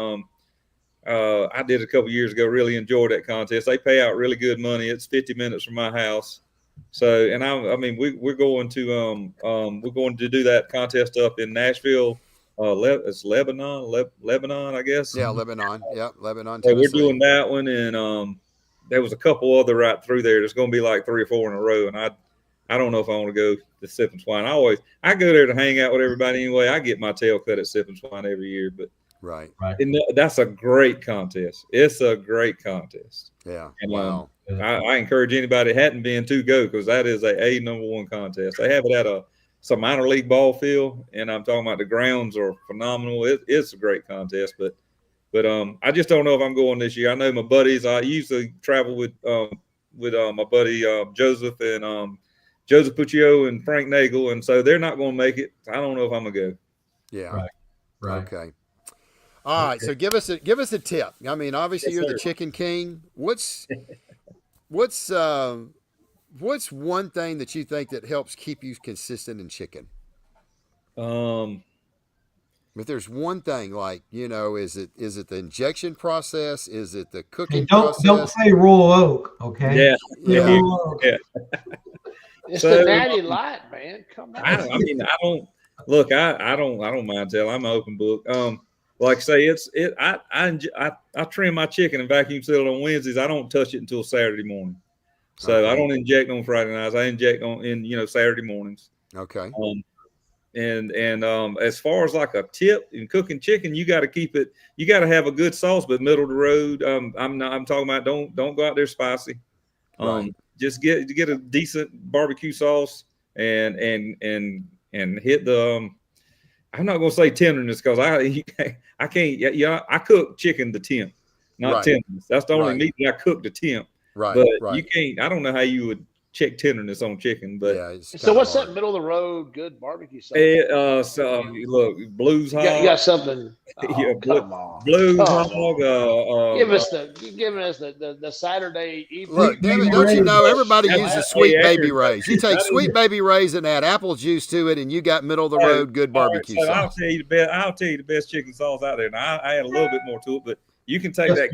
I did it a couple years ago. Really enjoyed that contest. They pay out really good money. It's 50 minutes from my house. So, and we're going to do that contest up in Nashville. It's Lebanon, I guess. Yeah, Lebanon. Yeah, Lebanon. So we're doing that one, and there was a couple other right through there. There's going to be like 3 or 4 in a row, and I don't know if I want to go to Sipping Swine. I go there to hang out with everybody anyway. I get my tail cut at Sipping Swine every year, but right. And that's a great contest. It's a great contest. Yeah. And, wow. I encourage anybody that hadn't been to go, because that is a number 1 contest. They have it at some minor league ball field, and I'm talking about the grounds are phenomenal. It's a great contest, but But I just don't know if I'm going this year. I know my buddies. I used to travel with my buddy Joseph and Joseph Puccio and Frank Nagel, and so they're not going to make it. I don't know if I'm gonna go. Yeah. Right. Okay. All right. So give us a tip. I mean, obviously Yes, you're sir. the chicken king. What's one thing that you think that helps keep you consistent in chicken? If there's one thing, like, is it the injection process? Is it the cooking process? Don't say Royal Oak, okay? Yeah. Royal Oak. It's So, the natty light, man. Come on. I mean, I don't look. I don't mind telling. I'm an open book. Like I say, I trim my chicken and vacuum seal it on Wednesdays. I don't touch it until Saturday morning. So Okay. I don't inject on Friday nights. I inject in Saturday mornings. Okay. And as far as like a tip in cooking chicken, you got to keep it. You got to have a good sauce, but middle of the road. I'm talking about don't go out there spicy. Right. Just get a decent barbecue sauce and hit the. I'm not gonna say tenderness because I can't. Yeah, I cook chicken to temp, not Right. tenderness. That's the only Right. meat that I cook to temp. Right. But Right. you can't. I don't know how you would check tenderness on chicken, but Yeah. It's So what's hard. that middle of the road good barbecue sauce? so look, Blues Hog. You got something? Oh, Yeah, come on. Blues Come Hog. on. Giving us the Saturday evening. Look, damn it, don't you know everybody uses Sweet Baby Ray's? You take Sweet Baby Ray's and add apple juice to it, and you got middle of the road good barbecue so sauce. I'll tell you the best chicken sauce out there. Now I add a little bit more to it, but you can take that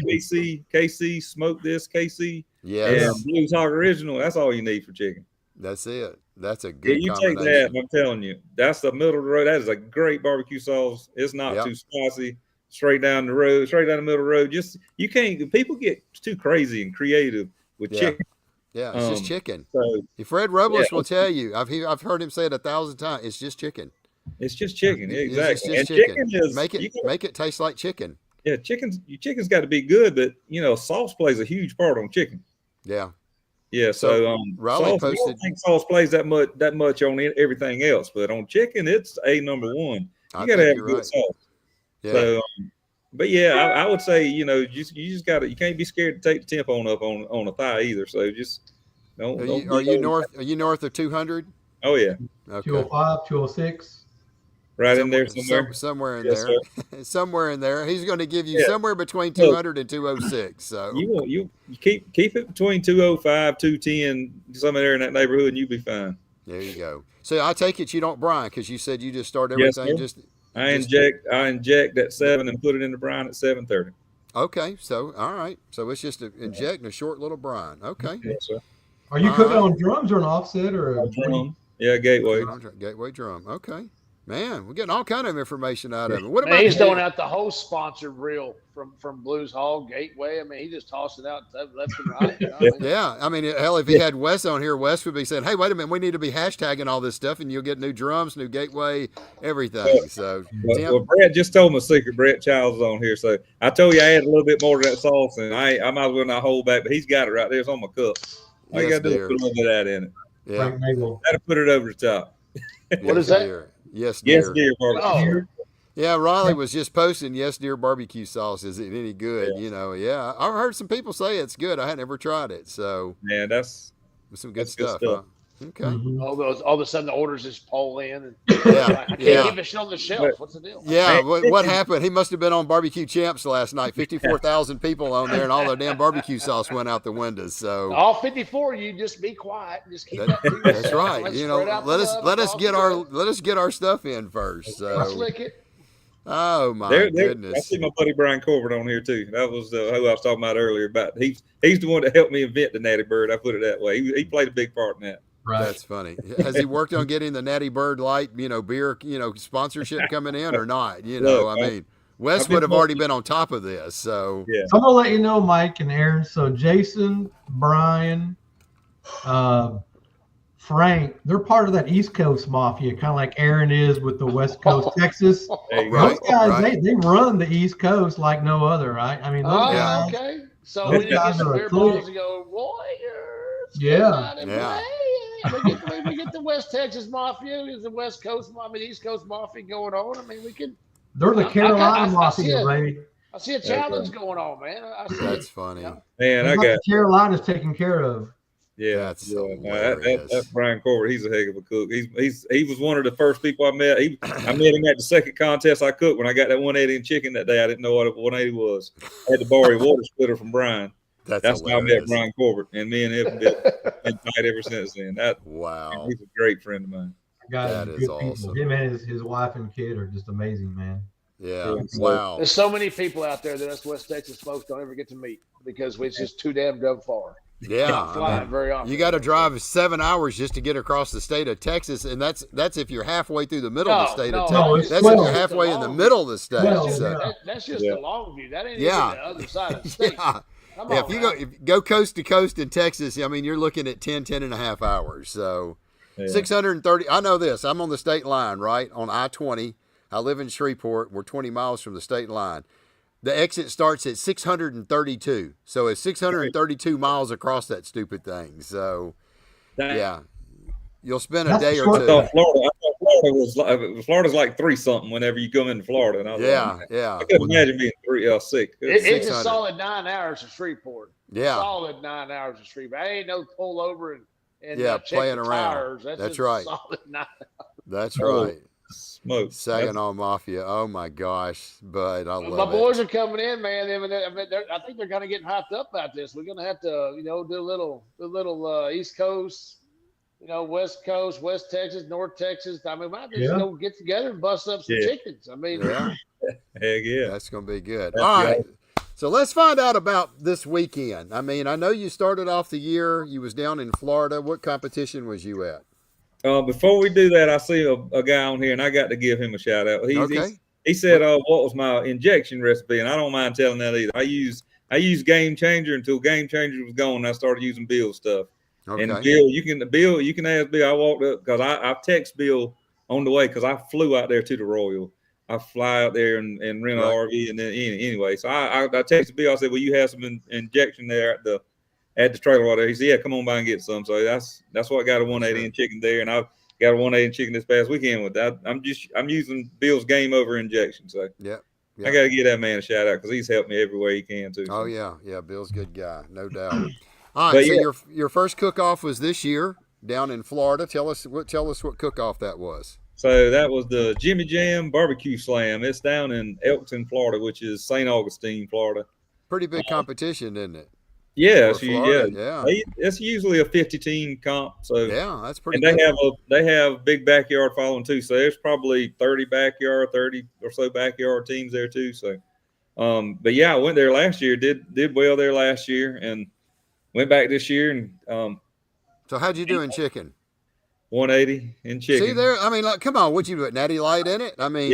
KC, smoke this KC, Yes. and Blues Hog Original. That's all you need for chicken. That's it. That's a Yeah, good you combination. take that, and I'm telling you, that's the middle of the road. That is a great barbecue sauce. It's not Yep. too spicy. Straight down the road, straight down the middle of the road. Just you can't. People get too crazy and creative with Yeah. chicken. Yeah, it's just chicken. So Fred Robles will tell you. I've heard him say it 1,000 times. It's just chicken. it's just chicken, It's exactly. just And chicken. chicken is Make it taste like chicken. Yeah, chicken's got to be good, but sauce plays a huge part on chicken. Yeah. Yeah, So, so Raleigh sauce, I posted- don't think sauce plays that much on everything else, but on chicken, it's number one. I You got to think have you're good right. sauce. Yeah. So, but yeah, I would say you just got to. You can't be scared to take the temp up on a thigh either. So just don't. Are you north of 200? Oh yeah, Okay. 205, 206. right in there somewhere. Somewhere in Yes, there. Somewhere in there. He's going to give you Yeah. somewhere between 200 and 206. So You keep it between 205, 210, somewhere there in that neighborhood, and you'll be fine. there you go. So I take it you don't brine because you said you just start Yes, everything sir. I inject at 7 and put it in the brine at 7:30. Okay, so all right, so it's just injecting a short little brine. Okay, Yes, sir. Are you All cooking right. on drums or an offset or a Drum. Yeah, Gateway. Gateway drum. Okay, man, we're getting all kind of information out of it. What Man, about he's throwing out the whole sponsored reel from Blues Hall Gateway. I mean, he just tossed it out left and right. You know what I mean? Yeah, I mean, hell, if he had Wes on here, Wes would be saying, "Hey, wait a minute, we need to be hashtagging all this stuff, and you'll get new drums, new Gateway, everything." So, Tim, Well, Brett just told me a secret. Brett Childs is on here, so I told you I add a little bit more to that sauce, and I might as well not hold back. But he's got it right there. It's on my cup. All you Yes, got to do is dear. put a little bit of that in it. yeah, Frank Nagel? Got to put it over the top. What is that? dear. Yes, Yes, dear. dear barbecue. Oh, Yeah, Riley was just posting, "Yes, dear barbecue sauce. Is it any good?" Yeah. Yeah, I've heard some people say it's good. I had never tried it, so Man, that's some good That's good stuff. stuff. Huh? Okay. Mhm. all of a sudden the orders just pull in, and Yeah, I can't yeah. keep it shit on the shelf. What's the deal? Yeah, Man, what happened? He must have been on Barbecue Champs last night. 54,000 people on there, and all the damn barbecue sauce went out the windows. So All 54, you just be quiet. Just keep that to yourself. that's right. Let's You spread know, out let the us love let us across get the our road. let us get our stuff in first. Let's So, lick it. oh my I goodness. see my buddy Brian Corbett on here too. That was who I was talking about earlier. About he's the one that helped me invent the Natty Bird. I put it that way. He played a big part in that. Right. That's funny. Has he worked on getting the Natty Bird Light, beer, sponsorship coming in or not? Look, I mean, Wes I've been would have already been on top of this. So, Yeah. So I'm gonna let you know, Mike and Aaron. So Jason, Brian, Frank, they're part of that East Coast mafia, kind of like Aaron is with the West Coast, Texas. There you go. Right. Those guys, right. they run the East Coast like no other, right? I mean, those Oh, guys. okay. So Those we get guys some are beer clique. balls and go, Warriors. Yeah. come out and Yeah. play. We get the West Texas Mafia, is the West Coast, East Coast Mafia going on. I mean, we could. They're the I Carolina see mafia, it. baby. I see a challenge going on, man. That's funny. You know? Man, I got Carolina's taken care of. Yeah, that's hilarious. That Brian Corbett, he's a heck of a cook. He was one of the first people I met. I met him at the second contest I cooked when I got that 180 in chicken that day. I didn't know what a 180 was. I had to borrow a water splitter from Brian. That's how I met Brian Corbett, and me and him have been tight ever since then. Wow, he's a great friend of mine. That is awesome. Him and his wife and kid are just amazing, man. Yeah. Wow. There's so many people out there that us West Texas folks don't ever get to meet because it's just too damn far. Yeah, flying very often. You got to drive 7 hours just to get across the state of Texas, and that's if you're halfway through the middle of the state of Texas. That's if you're halfway in the middle of the state. That's just the long view. That ain't even the other side of the state. If you go coast to coast in Texas, I mean, you're looking at 10 and a half hours. So 630. I know this. I'm on the state line, right, on I-20. I live in Shreveport. We're 20 miles from the state line. The exit starts at 632. So it's 632 miles across that stupid thing. So, you'll spend a day or two. I thought Florida's like 3-something whenever you come into Florida. And I couldn't imagine being 6. It's a solid 9 hours to Shreveport. Yeah. Solid 9 hours to Shreveport. I ain't no pull over and playing around. Tires. That's right. Solid 9 hours. That's right. Smoke. Saginaw Mafia. Oh my gosh, but I love it. My boys are coming in, man. I think they're kind of getting hyped up about this. We're gonna have to, do a little East Coast, West Coast, West Texas, North Texas. I mean, we might just go get together and bust up some chickens. I mean, heck yeah, that's gonna be good. All right. So let's find out about this weekend. I mean, I know you started off the year. You was down in Florida. What competition was you at? Before we do that, I see a guy on here, and I got to give him a shout out. He said, "What was my injection recipe?" And I don't mind telling that either. I used Game Changer until Game Changer was gone. And I started using Bill's stuff. Okay. And Bill, you can ask Bill. I walked up because I text Bill on the way because I flew out there to the Royal. I fly out there and rent an RV, and then anyway, so I texted Bill. I said, "Well, you have some injection there at the trailer water." He said, "Yeah, come on by and get some." So that's what I got a 180 in chicken there, and I got a 180 in chicken this past weekend with that. I'm using Bill's Game Over injection. So I got to give that man a shout out because he's helped me every way he can too. So. Oh yeah, Bill's a good guy, no doubt. All right, so your first cook off was this year down in Florida. Tell us what cook off that was. So that was the Jimmy Jam Barbecue Slam. It's down in Elkton, Florida, which is St. Augustine, Florida. Pretty big competition, isn't it? Yeah. It's usually a 50-team comp. So that's pretty. And good. they have big backyard following too. So there's probably 30 or so backyard teams there too. So, but I went there last year. Did well there last year, and went back this year. And so how'd you do in chicken? 180 in chicken. See there? I mean, come on. What'd you put Natty Light in it? I mean,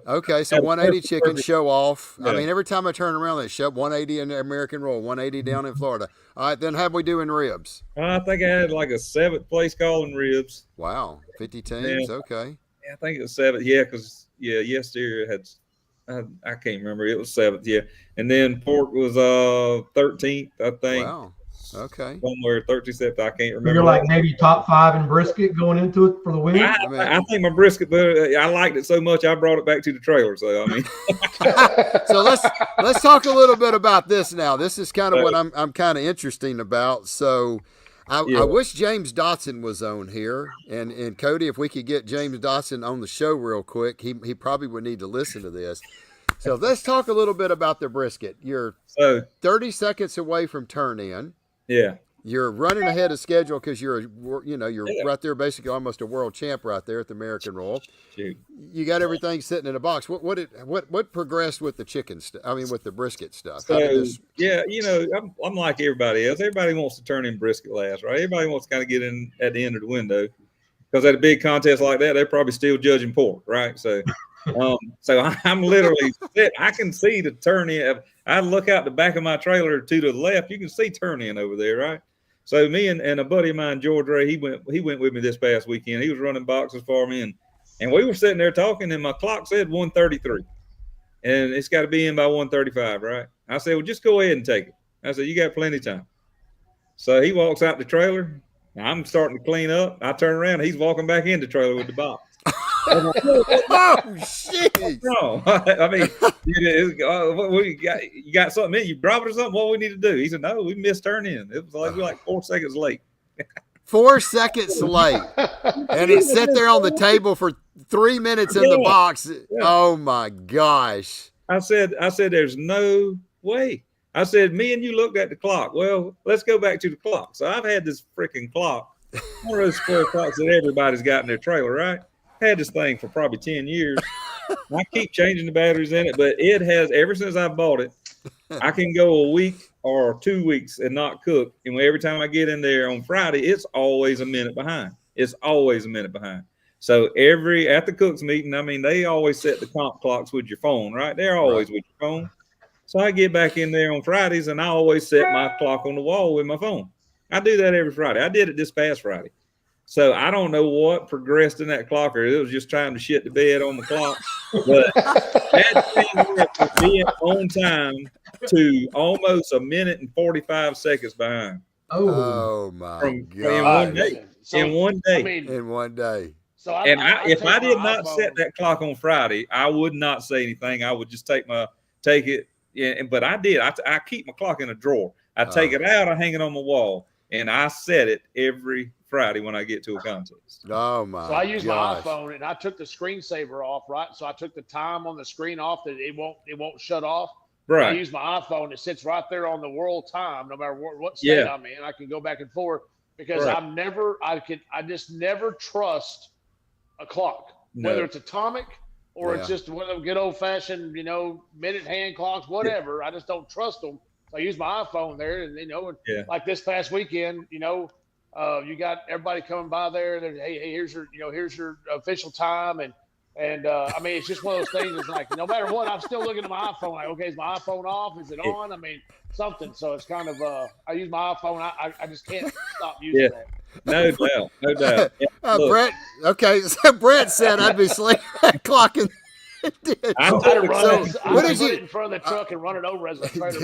okay. So 180 chicken show off. Yeah. I mean, every time I turn around, they show 180 in the American roll, 180 down in Florida. All right, then how'd we do in ribs? I think I had like a 7th place call in ribs. Wow, 50 teams. Yeah. Okay. Yeah, I think it was 7th. Yeah, because yesterday it had. I can't remember. It was 7th. Yeah, and then pork was 13th. I think. Wow. Okay. Somewhere 37th. I can't remember. You're like maybe top 5 in brisket going into it for the win. I think my brisket, but I liked it so much I brought it back to the trailer. So I mean, so let's talk a little bit about this now. This is kind of what I'm kind of interesting about. So I wish James Dotson was on here, and Cody, if we could get James Dotson on the show real quick, he probably would need to listen to this. So let's talk a little bit about the brisket. You're 30 seconds away from turn in. Yeah. You're running ahead of schedule because you're right there, basically almost a world champ right there at the American Roll. Shoot. You got everything sitting in a box. What progressed with the chicken stuff? I mean, with the brisket stuff. So I'm like everybody else. Everybody wants to turn in brisket last, right? Everybody wants to kind of get in at the end of the window because at a big contest like that, they're probably still judging pork, right? So, I'm literally I can see the turn in. I look out the back of my trailer to the left. You can see turn in over there, right? So me and a buddy of mine, George Ray, he went with me this past weekend. He was running boxes for me, and we were sitting there talking, and my clock said 1:33, and it's got to be in by 1:35, right? I said, well, just go ahead and take it. I said, you got plenty of time. So he walks out the trailer. I'm starting to clean up. I turn around. He's walking back in the trailer with the box. Oh shit! No, I mean, you got something in you, drop it or something. What we need to do? He said, no, we missed turn in. It was like we were like 4 seconds late. 4 seconds late, and it sat there on the table for 3 minutes in the box. Yeah. Oh my gosh! I said, there's no way. I said, me and you looked at the clock. Well, let's go back to the clock. So I've had this freaking clock, one of those square clocks that everybody's got in their trailer, right? Had this thing for probably 10 years. I keep changing the batteries in it, but it has, ever since I bought it, I can go a week or 2 weeks and not cook. And every time I get in there on Friday, it's always a minute behind. It's always a minute behind. So at the cooks meeting, I mean, they always set the comp clocks with your phone, right? They're always with your phone. So I get back in there on Fridays and I always set my clock on the wall with my phone. I do that every Friday. I did it this past Friday. So I don't know what progressed in that clock, or it was just trying to shit the bed on the clock. But that thing went from being on time to almost a minute and 45 seconds behind. Oh my God! In one day. So, in one day. I mean, in one day. So if I did not set that clock on Friday, I would not say anything. I would just take it. Yeah, but I did. I keep my clock in a drawer. I take it out. I hang it on my wall, and I set it every Friday when I get to a contest. Oh my! So I use my iPhone, and I took the screensaver off, right? So I took the time on the screen off that it won't shut off. Right. I use my iPhone. It sits right there on the world time, no matter what state I'm in. I can go back and forth because I just never trust a clock, whether it's atomic or it's just one of them good old fashioned, minute hand clocks, whatever. I just don't trust them. So I use my iPhone there, and like this past weekend, you got everybody coming by there. And hey, here's your official time, and I mean, it's just one of those things. It's like no matter what, I'm still looking at my iPhone. Like, okay, is my iPhone off? Is it on? I mean, something. So it's kind of I use my iPhone. I just can't stop using that. No doubt. Yeah, Brett. Okay, so Brett said I'd be sleeping that clock and. What did you put it in front of the truck and run it over as a trailer?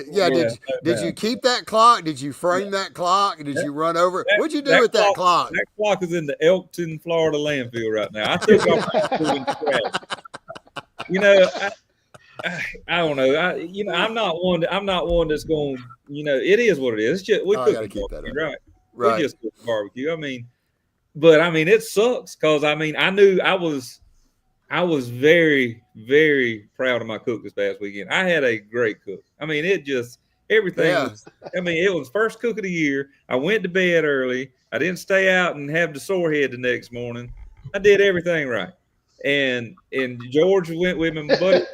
Did you keep that clock? Did you frame that clock? Did you run over it? What'd you do with that clock? That clock is in the Elkton, Florida landfill right now. I took off I don't know. I'm not one that's going. It is what it is. It's just we cook barbecue, right? We just cook barbecue. I mean, it sucks because I knew I was very, very proud of my cook this past weekend. I had a great cook. Everything was, it was first cook of the year. I went to bed early. I didn't stay out and have the sore head the next morning. I did everything right. And George went with me, but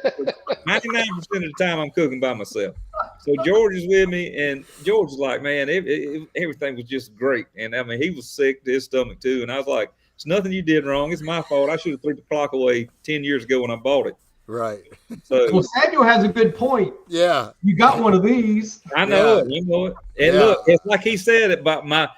99% of the time I'm cooking by myself. So George is with me, and George is like, man, everything was just great. And he was sick to his stomach too. And I was like, it's nothing you did wrong. It's my fault. I should have threw the clock away 10 years ago when I bought it. Right. So Samuel has a good point. Yeah. You got one of these. I know it. You know it. And look, it's like he said it about my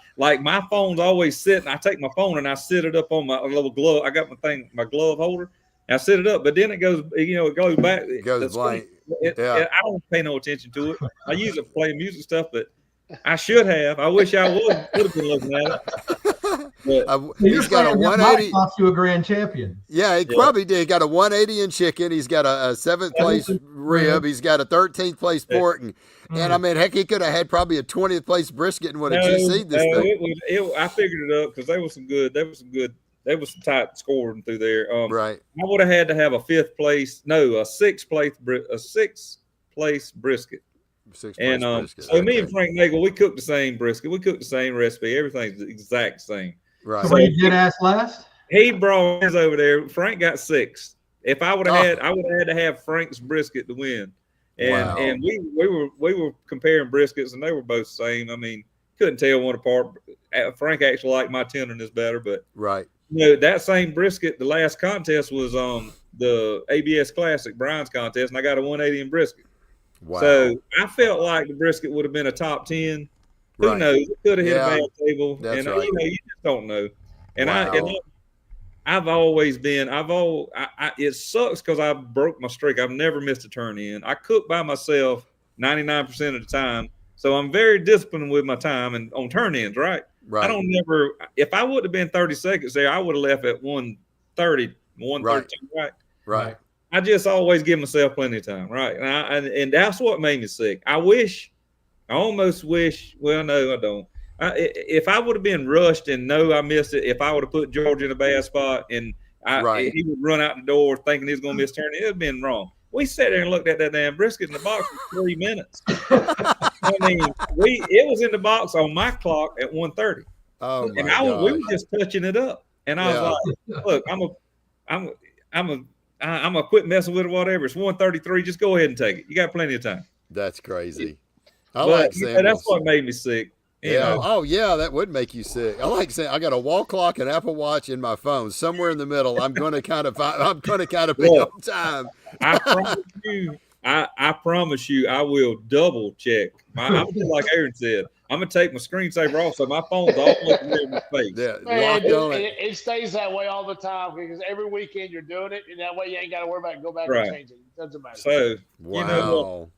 phone's always sitting. I take my phone and I sit it up on my little glove. I got my glove holder. And I sit it up, but then it goes, it goes back. It goes blank. I don't pay no attention to it. I use it for playing music stuff, but I should have. I wish I would have been looking at it. He's got a 180. Cost you a grand champion. Yeah, he probably did. He got a 180 in chicken. He's got a 7th place rib. He's got a 13th place pork. And heck, he could have had probably a 20th place brisket and would have GC'd this thing. I figured it up because there was some tight scoring through there. Right. I would have had to have a 6th place brisket. And so me and Frank Nagel, we cooked the same brisket. We cooked the same recipe. Everything's the exact same. Right. So you did ask last? He brought his over there. Frank got 6th. If I would have I would have had to have Frank's brisket to win. And we were comparing briskets, and they were both the same. Couldn't tell one apart. Frank actually liked my tenderness better, but right. That same brisket, the last contest was the ABS Classic Brian's contest, and I got a 180 in brisket. Wow. So I felt like the brisket would have been a top 10. Who knows? It could have hit a bad table. That's and right. You just don't know. And wow. I've always been. It sucks because I broke my streak. I've never missed a turn in. I cook by myself 99% of the time, so I'm very disciplined with my time and on turn ins. Right. I don't never. If I would have been 30 seconds there, I would have left at 1:30 1:13, right? Right. I just always give myself plenty of time, right? And that's what made me sick. I almost wish. Well, no, I don't. If I would have been rushed and I missed it, if I would have put George in a bad spot and he would run out the door thinking he was going to miss turn, it would have been wrong. We sat there and looked at that damn brisket in the box for 3 minutes. I mean, it was in the box on my clock at 1:30. Oh my and we were just touching it up, and I was like, "Look, I'm gonna quit messing with it. Whatever. It's 1:33. Just go ahead and take it. You got plenty of time." That's crazy. That's what made me sick. You know? Oh yeah, that would make you sick. I like saying I got a wall clock, an Apple Watch, in my phone. Somewhere in the middle, I'm going to kind of be on time. I promise you, I will double check. I'm just like Aaron said. I'm gonna take my screensaver off, so my phone's all in my face. Yeah, locked on it. It stays that way all the time because every weekend you're doing it, and that way you ain't got to worry about go back and change it. It doesn't matter. So wow.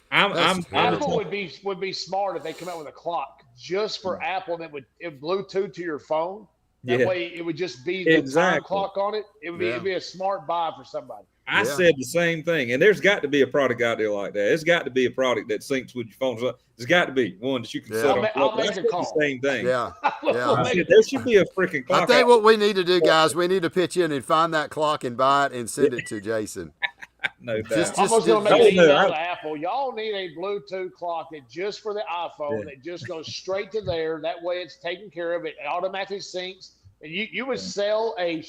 Apple would be smart if they come out with a clock just for Apple that would Bluetooth to your phone. That way it would just be the time clock on it. It'd be a smart buy for somebody. I said the same thing, and there's got to be a product out there like that. It's got to be a product that syncs with your phone. There's got to be one that you can set on. I'll make a call. The same thing. Yeah. There should be a freaking clock. I think what we need to do, guys, we need to pitch in and find that clock and buy it and send it to Jason. No doubt. I'm going to make an email to Apple. Y'all need a Bluetooth clock that just for the iPhone that just goes straight to there. That way it's taken care of. It automatically syncs. And you would sell a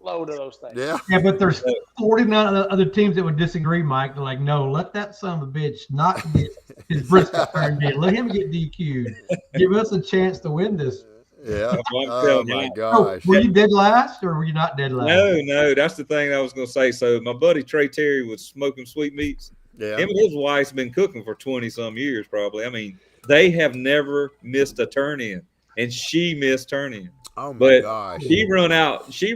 load of those things. Yeah, but there's 49 other teams that would disagree, Mike. They're like, no, let that son of a bitch not get his brisket turned in. Let him get DQ'd. Give us a chance to win this. Yeah. Oh my gosh. So, were you dead last or were you not dead last? No. That's the thing I was going to say. So my buddy Trey Terry was smoking sweet meats. Yeah. Him and his wife's been cooking for 20 some years, probably. I mean, they have never missed a turn in, and she missed turn in. Oh my gosh. She run out. She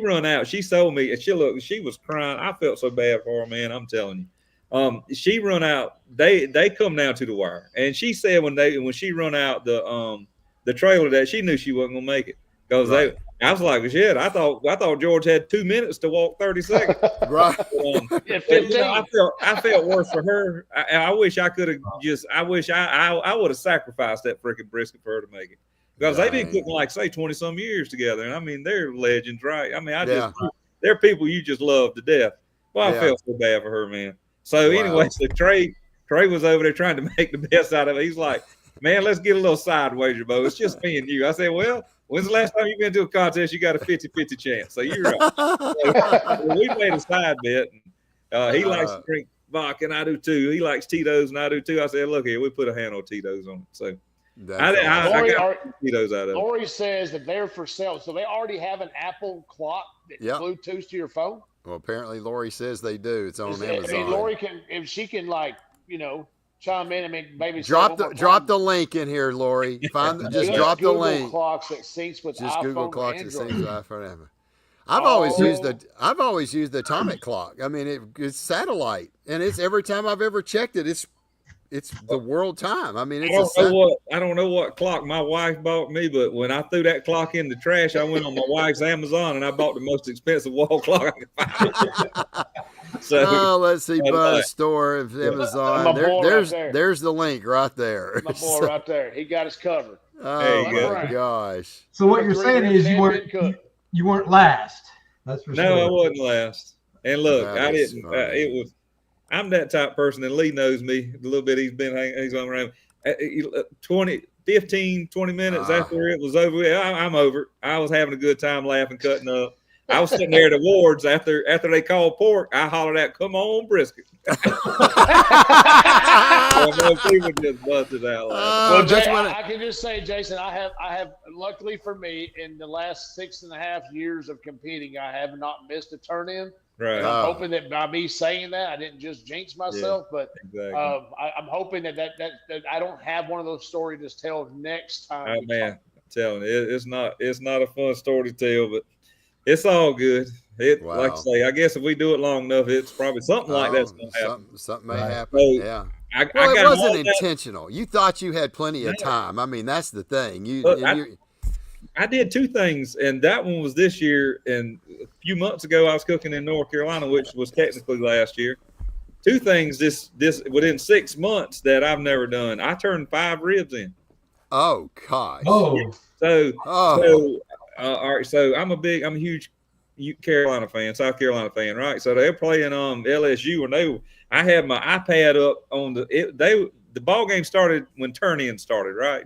sold me, and she was crying. I felt so bad for her, man. I'm telling you. She run out. They come down to the wire, and she said when she run out the trailer that she knew she wasn't gonna make it because I was like, shit. I thought George had 2 minutes to walk 30 seconds. Right. I felt worse for her. I wish I could have I wish I would have sacrificed that freaking brisket for her to make it. Because they've been cooking like say 20 some years together, and I mean they're legends, right? I mean, they're people you just love to death. Well, I felt so bad for her, man. So anyway, so Trey was over there trying to make the best out of it. He's like, man, let's get a little side wager, Bo. It's just me and you. I said, well, when's the last time you've been to a contest? You got a 50-50 chance. So you're right. So we made a side bet. And, he likes to drink vodka, and I do too. He likes Tito's, and I do too. I said, look here, we put a handle of Tito's on it. So. I got Tito's out of it. Lori says that they're for sale. So they already have an Apple clock that Bluetooth to your phone? Well, apparently Lori says they do. It's on Amazon. I mean, Lori can, if she can, like, chime in. I mean, maybe drop the link in here, Lori. Drop the Google link. Clocks that syncs with just iPhone Google clocks and that syncs with iPhone. And I've always used the atomic clock. I mean, it's satellite, and it's every time I've ever checked it, it's the world time. I mean, I don't know what clock my wife bought me, but when I threw that clock in the trash, I went on my wife's Amazon and I bought the most expensive wall clock I could find. So, let's see, Buzz store of Amazon. There's the link right there. My boy right there. He got us covered. Oh my gosh. So what you're saying is you weren't last. That's for sure. No, I wasn't last. And look, I didn't. I'm that type of person, and Lee knows me a little bit. He's on around 15, 20 minutes after it was over. I'm over. I was having a good time laughing, cutting up. I was sitting there at awards after they called pork. I hollered out, "Come on, brisket!" People just busted out. I can just say, Jason, I have. Luckily for me, in the last 6.5 years of competing, I have not missed a turn in. Right. I'm hoping that by me saying that, I didn't just jinx myself, but exactly. I'm hoping that I don't have one of those stories to tell next time. Oh man, I'm telling you, it's not a fun story to tell, but it's all good. Like I say, I guess if we do it long enough, it's probably something like that's going to happen. Something may happen. So, it wasn't intentional. You thought you had plenty of time. I mean, that's the thing. I did two things, and that one was this year. And a few months ago, I was cooking in North Carolina, which was technically last year. Two things this within 6 months that I've never done. I turned 5 ribs in. Oh gosh. Oh. So Oh. all right. So I'm a huge Carolina fan, South Carolina fan, right? So they're playing LSU, and I had my iPad up on the ball game started when turn-in started, right?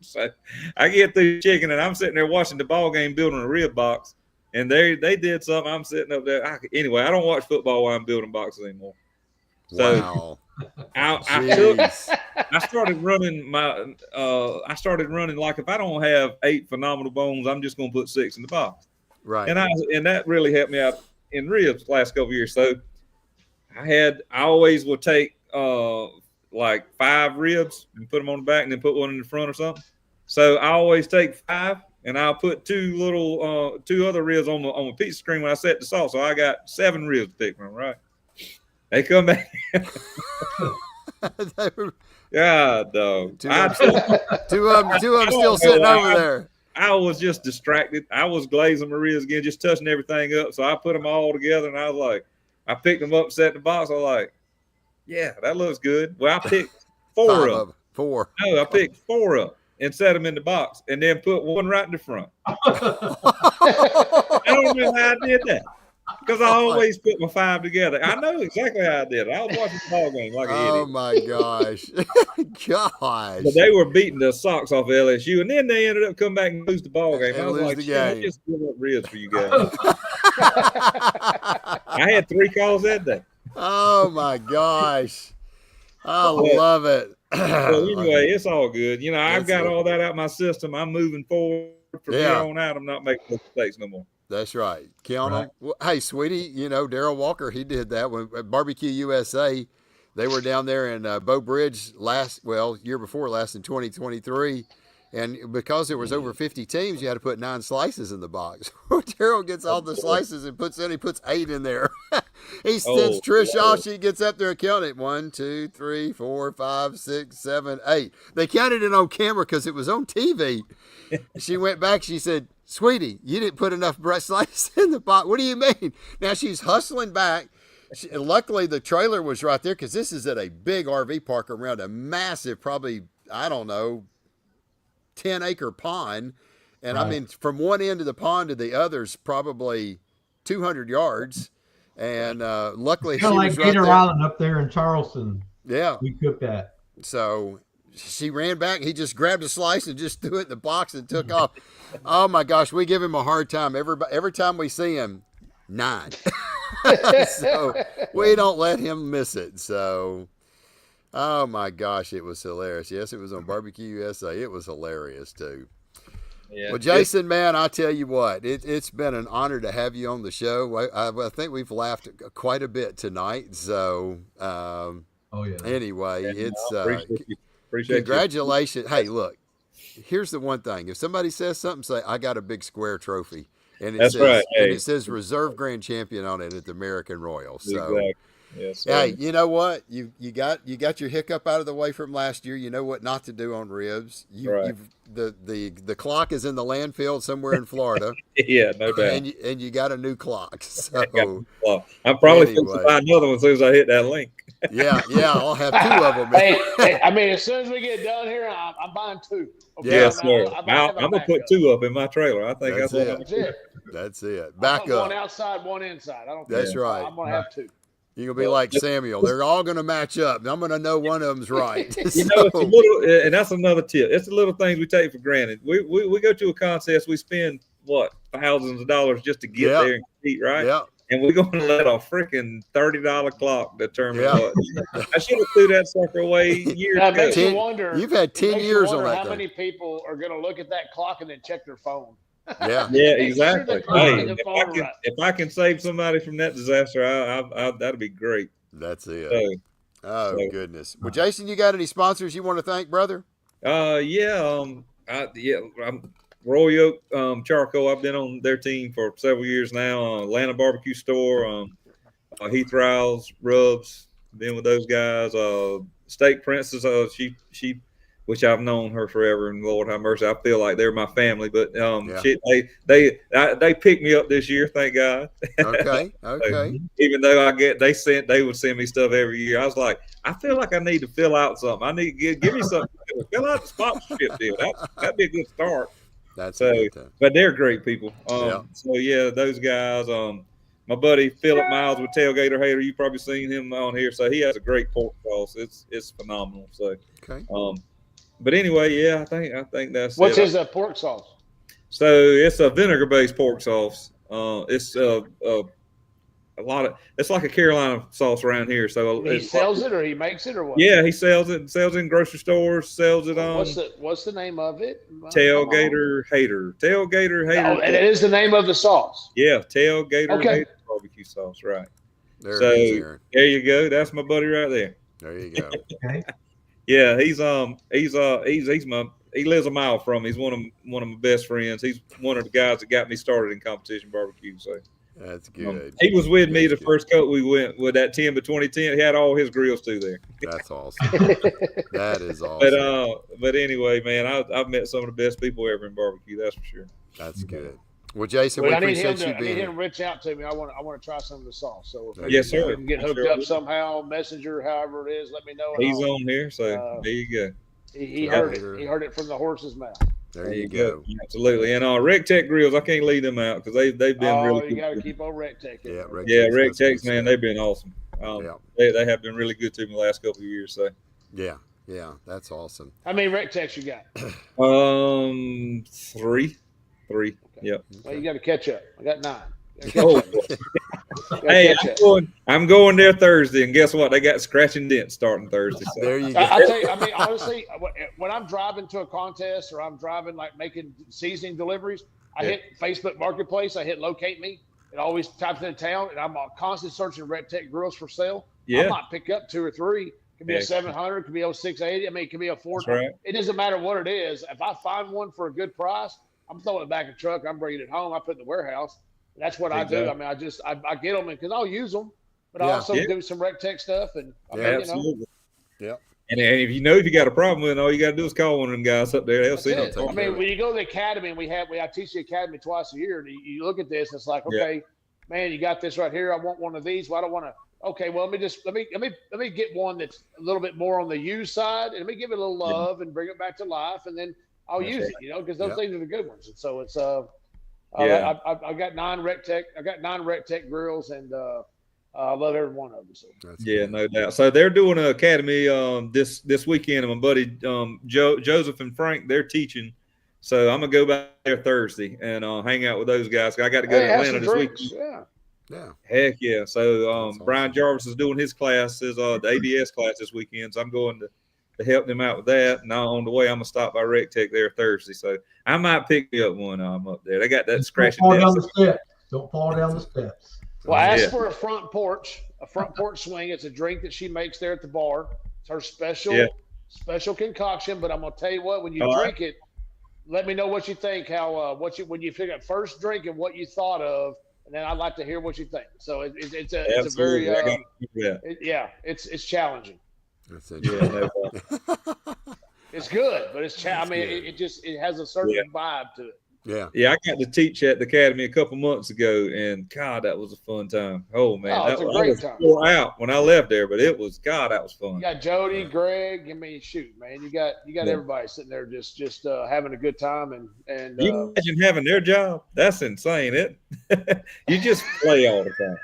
So I get through chicken, and I'm sitting there watching the ball game, building a rib box, and they did something. I'm sitting up there. Anyway, I don't watch football while I'm building boxes anymore. So Wow. I started running like if I don't have 8 phenomenal bones, I'm just gonna put 6 in the box. Right. And that really helped me out in ribs last couple of years. So I always would take like 5 ribs and put them on the back and then put one in the front or something. So I always take 5 and I'll put 2 other ribs on the pizza screen when I set the sauce. So I got 7 ribs to pick from, right? They come back. God, dog. Two of them still sitting over there. I was just distracted. I was glazing my ribs again, just touching everything up. So I put them all together, and I was like, I picked them up, set the box. I was like, yeah, that looks good. Well, I picked 4 of them. 4. No, I picked 4 up and set them in the box, and then put one right in the front. I don't know how I did that. Because I always put my 5 together. I know exactly how I did it. I was watching the ball game like an idiot. Oh my gosh. Gosh. But they were beating the socks off LSU, and then they ended up coming back and lose the ball game. I was like, I just give up ribs for you guys. I had 3 calls that day. Oh my gosh. I love it. So anyway, it's all good. You know, I've got all that out my system. I'm moving forward from here on out. I'm not making mistakes no more. That's right. Count on. Well, hey, sweetie, you know, Darrell Walker, he did that when BBQ USA, they were down there in Bow Bridge year before last in 2023. And because there was over 50 teams, you had to put 9 slices in the box. Darrell gets all the slices and he puts 8 in there. He sends Trish off. She gets up there and counted it. 1, 2, 3, 4, 5, 6, 7, 8. They counted it on camera because it was on TV. She went back. She said, sweetie, you didn't put enough breast slices in the box. What do you mean? Now she's hustling back. Luckily, the trailer was right there because this is at a big RV park around a massive, probably, I don't know, 10-acre pond. And I mean, from one end of the pond to the other's probably 200 yards. And luckily, she was like right Gator there. Island up there in Charleston. Yeah. We cooked that. So she ran back. He just grabbed a slice and just threw it in the box and took off. Oh my gosh, we give him a hard time every time we see him. 9. So we don't let him miss it. So, oh my gosh, it was hilarious. Yes, it was on BBQ USA. It was hilarious too. Yeah. Well, Jason, man, I tell you what, it's been an honor to have you on the show. I think we've laughed quite a bit tonight. So, anyway, it's appreciate congratulations. Hey, look, here's the one thing: if somebody says something, say I got a big square trophy, and it says reserve grand champion on it at the American Royal. So. Exactly. Yes, hey, you know what? You got your hiccup out of the way from last year. You know what not to do on ribs. The clock is in the landfill somewhere in Florida. Yeah, no doubt. And you got a new clock. So I'm probably fixing to buy another one as soon as I hit that link. Yeah, I'll have 2 of them. Hey, I mean, as soon as we get done here, I'm buying 2. Okay? Yes, sir. I'm gonna put 2 up in my trailer. I think that's it. That's it. Back up. One outside, one inside. That's right. I'm gonna have 2. You're going to be like Samuel. They're all going to match up. I'm going to know one of them's right. You know, it's a little, and that's another tip. It's the little things we take for granted. We go to a contest. We spend, thousands of dollars just to get there and compete, right? Yeah. And we're going to let a freaking $30 clock determine what. I should have threw that sucker away years ago. It makes you wonder. You've had 10 years on that how thing. many people are going to look at that clock and then check their phone? Yeah, exactly. Hey, if I can save somebody from that disaster, that'd be great. That's it. Goodness. Well, Jason, you got any sponsors you want to thank, brother? I'm Royal Oak Charcoal. I've been on their team for several years now. Atlanta Barbecue Store, Heath Riles Rubs. Been with those guys. Steak Princess. She which I've known her forever, and Lord have mercy, I feel like they're my family. But they picked me up this year, thank God. Okay. So, even though they would send me stuff every year, I was like, I feel like I need to fill out something. I need to give me something. Fill out the sponsorship deal. That'd be a good start. That's so, a good but they're great people. So yeah, those guys. My buddy Philip Miles with Tailgater Hater, you probably seen him on here. So he has a great pork sauce. It's phenomenal. So okay. But anyway, yeah, I think that's what's his pork sauce. So it's a vinegar based pork sauce. It's it's like a Carolina sauce around here. So he sells it, or he makes it, or what? Yeah, he sells it. Sells it in grocery stores. Sells it on. What's the name of it? Tailgater Hater. Tailgater Hater. Oh, and it is the name of the sauce. Yeah, Tailgater Hater barbecue sauce. Right. There you go. That's my buddy right there. There you go. Okay. Yeah, he lives a mile from me. He's one of my best friends. He's one of the guys that got me started in competition barbecue. So that's good. He was with me the first coat we went with that 10 by 2010. He had all his grills too there. That's awesome. That is awesome. But anyway, man, I've met some of the best people ever in barbecue. That's for sure. That's good. Well, Jason, we appreciate you being here. I need him to reach out to me. I want to try some of the sauce. So yes, sir. We can get hooked up somehow, messenger, however it is. Let me know. He's on here, so there you go. He heard it. He heard it from the horse's mouth. There you go. Absolutely. And RecTech grills, I can't leave them out because they've been really. You got to keep on RecTech. Yeah, RecTechs, man, they've been awesome. They have been really good to me the last couple of years. So yeah, that's awesome. How many RecTechs you got? 3. Okay. Yep. Well, you got to catch up. I got 9. Hey, I'm going there Thursday, and guess what? They got scratching dents starting Thursday. So. There you go. I tell you, I mean, honestly, when I'm driving to a contest or I'm driving like making seasoning deliveries, I hit Facebook Marketplace. I hit locate me. It always types in town, and I'm constantly searching RecTech grills for sale. I might pick up 2 or 3. It could be a 700, it could be a 680. I mean, it could be a 400. Right. It doesn't matter what it is. If I find one for a good price, I'm throwing it back in the truck. I'm bringing it home. I put it in the warehouse. That's what I do. I mean, I get them because I'll use them, but I also do some RecTech stuff. And absolutely. Yeah. And if you got a problem with it, all you got to do is call one of them guys up there. They'll see it. I mean, when you go to the academy, and I teach the academy twice a year. And you look at this, it's like, okay, man, you got this right here. I want one of these. Well, I don't want to. Okay, well, let me get one that's a little bit more on the use side, and let me give it a little love and bring it back to life, and then I'll use it. Because those things are the good ones. And so it's I got 9 RecTech. I got 9 RecTech grills, and I love every one of them. So. No doubt. So they're doing an academy this weekend, and my buddy Joseph and Frank, they're teaching. So I'm gonna go back there Thursday and hang out with those guys. I got to go to Atlanta this week. Yeah. Heck yeah. So Brian Jarvis is doing his classes, the ABS class this weekend. So I'm going to help them out with that. And on the way, I'm gonna stop by RecTech there Thursday. So I might pick me up one. I'm up there. They got that scratching. Don't fall down the steps. Well, ask for a front porch swing. It's a drink that she makes there at the bar. It's her special concoction. But I'm gonna tell you what, when you drink it, let me know what you think. When you figure out first drink and what you thought of, and then I'd like to hear what you think. So it's a very it's challenging. That's it. It's good, but it's it has a certain vibe to it. Yeah, I got to teach at the academy a couple months ago, and God, that was a fun time. Oh man, that was a great time. Wore out when I left there, but that was fun. You got Jody, Greg. I mean, shoot, man, you got everybody sitting there just having a good time, and you imagine having their job? That's insane. You just play all the time.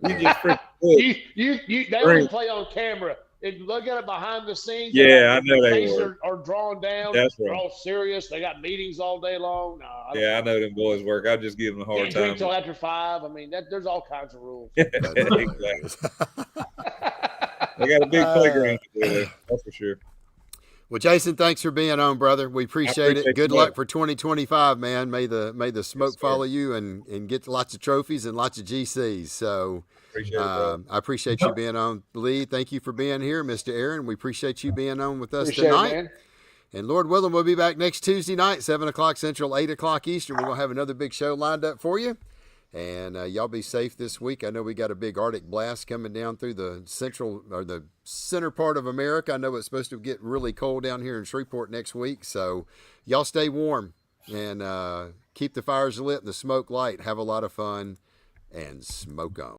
You just freaking they only play on camera. If you look at it behind the scenes, I know they are drawn down. That's They're all serious. They got meetings all day long. I know them boys work. I just give them a hard time. Drink till after 5. I mean, there's all kinds of rules. Exactly. They got a big playground to do there. That's for sure. Well, Jason, thanks for being on, brother. We appreciate it. Good luck for 2025, man. May the smoke follow you and get lots of trophies and lots of GCs. So I appreciate you being on. Lee, thank you for being here. Mr. Aaron, we appreciate you being on with us tonight. It, and Lord willing, we'll be back next Tuesday night, 7 o'clock Central, 8 o'clock Eastern. We're going to have another big show lined up for you. And y'all be safe this week. I know we got a big Arctic blast coming down through the center part of America. I know it's supposed to get really cold down here in Shreveport next week. So y'all stay warm and keep the fires lit and the smoke light. Have a lot of fun and smoke on.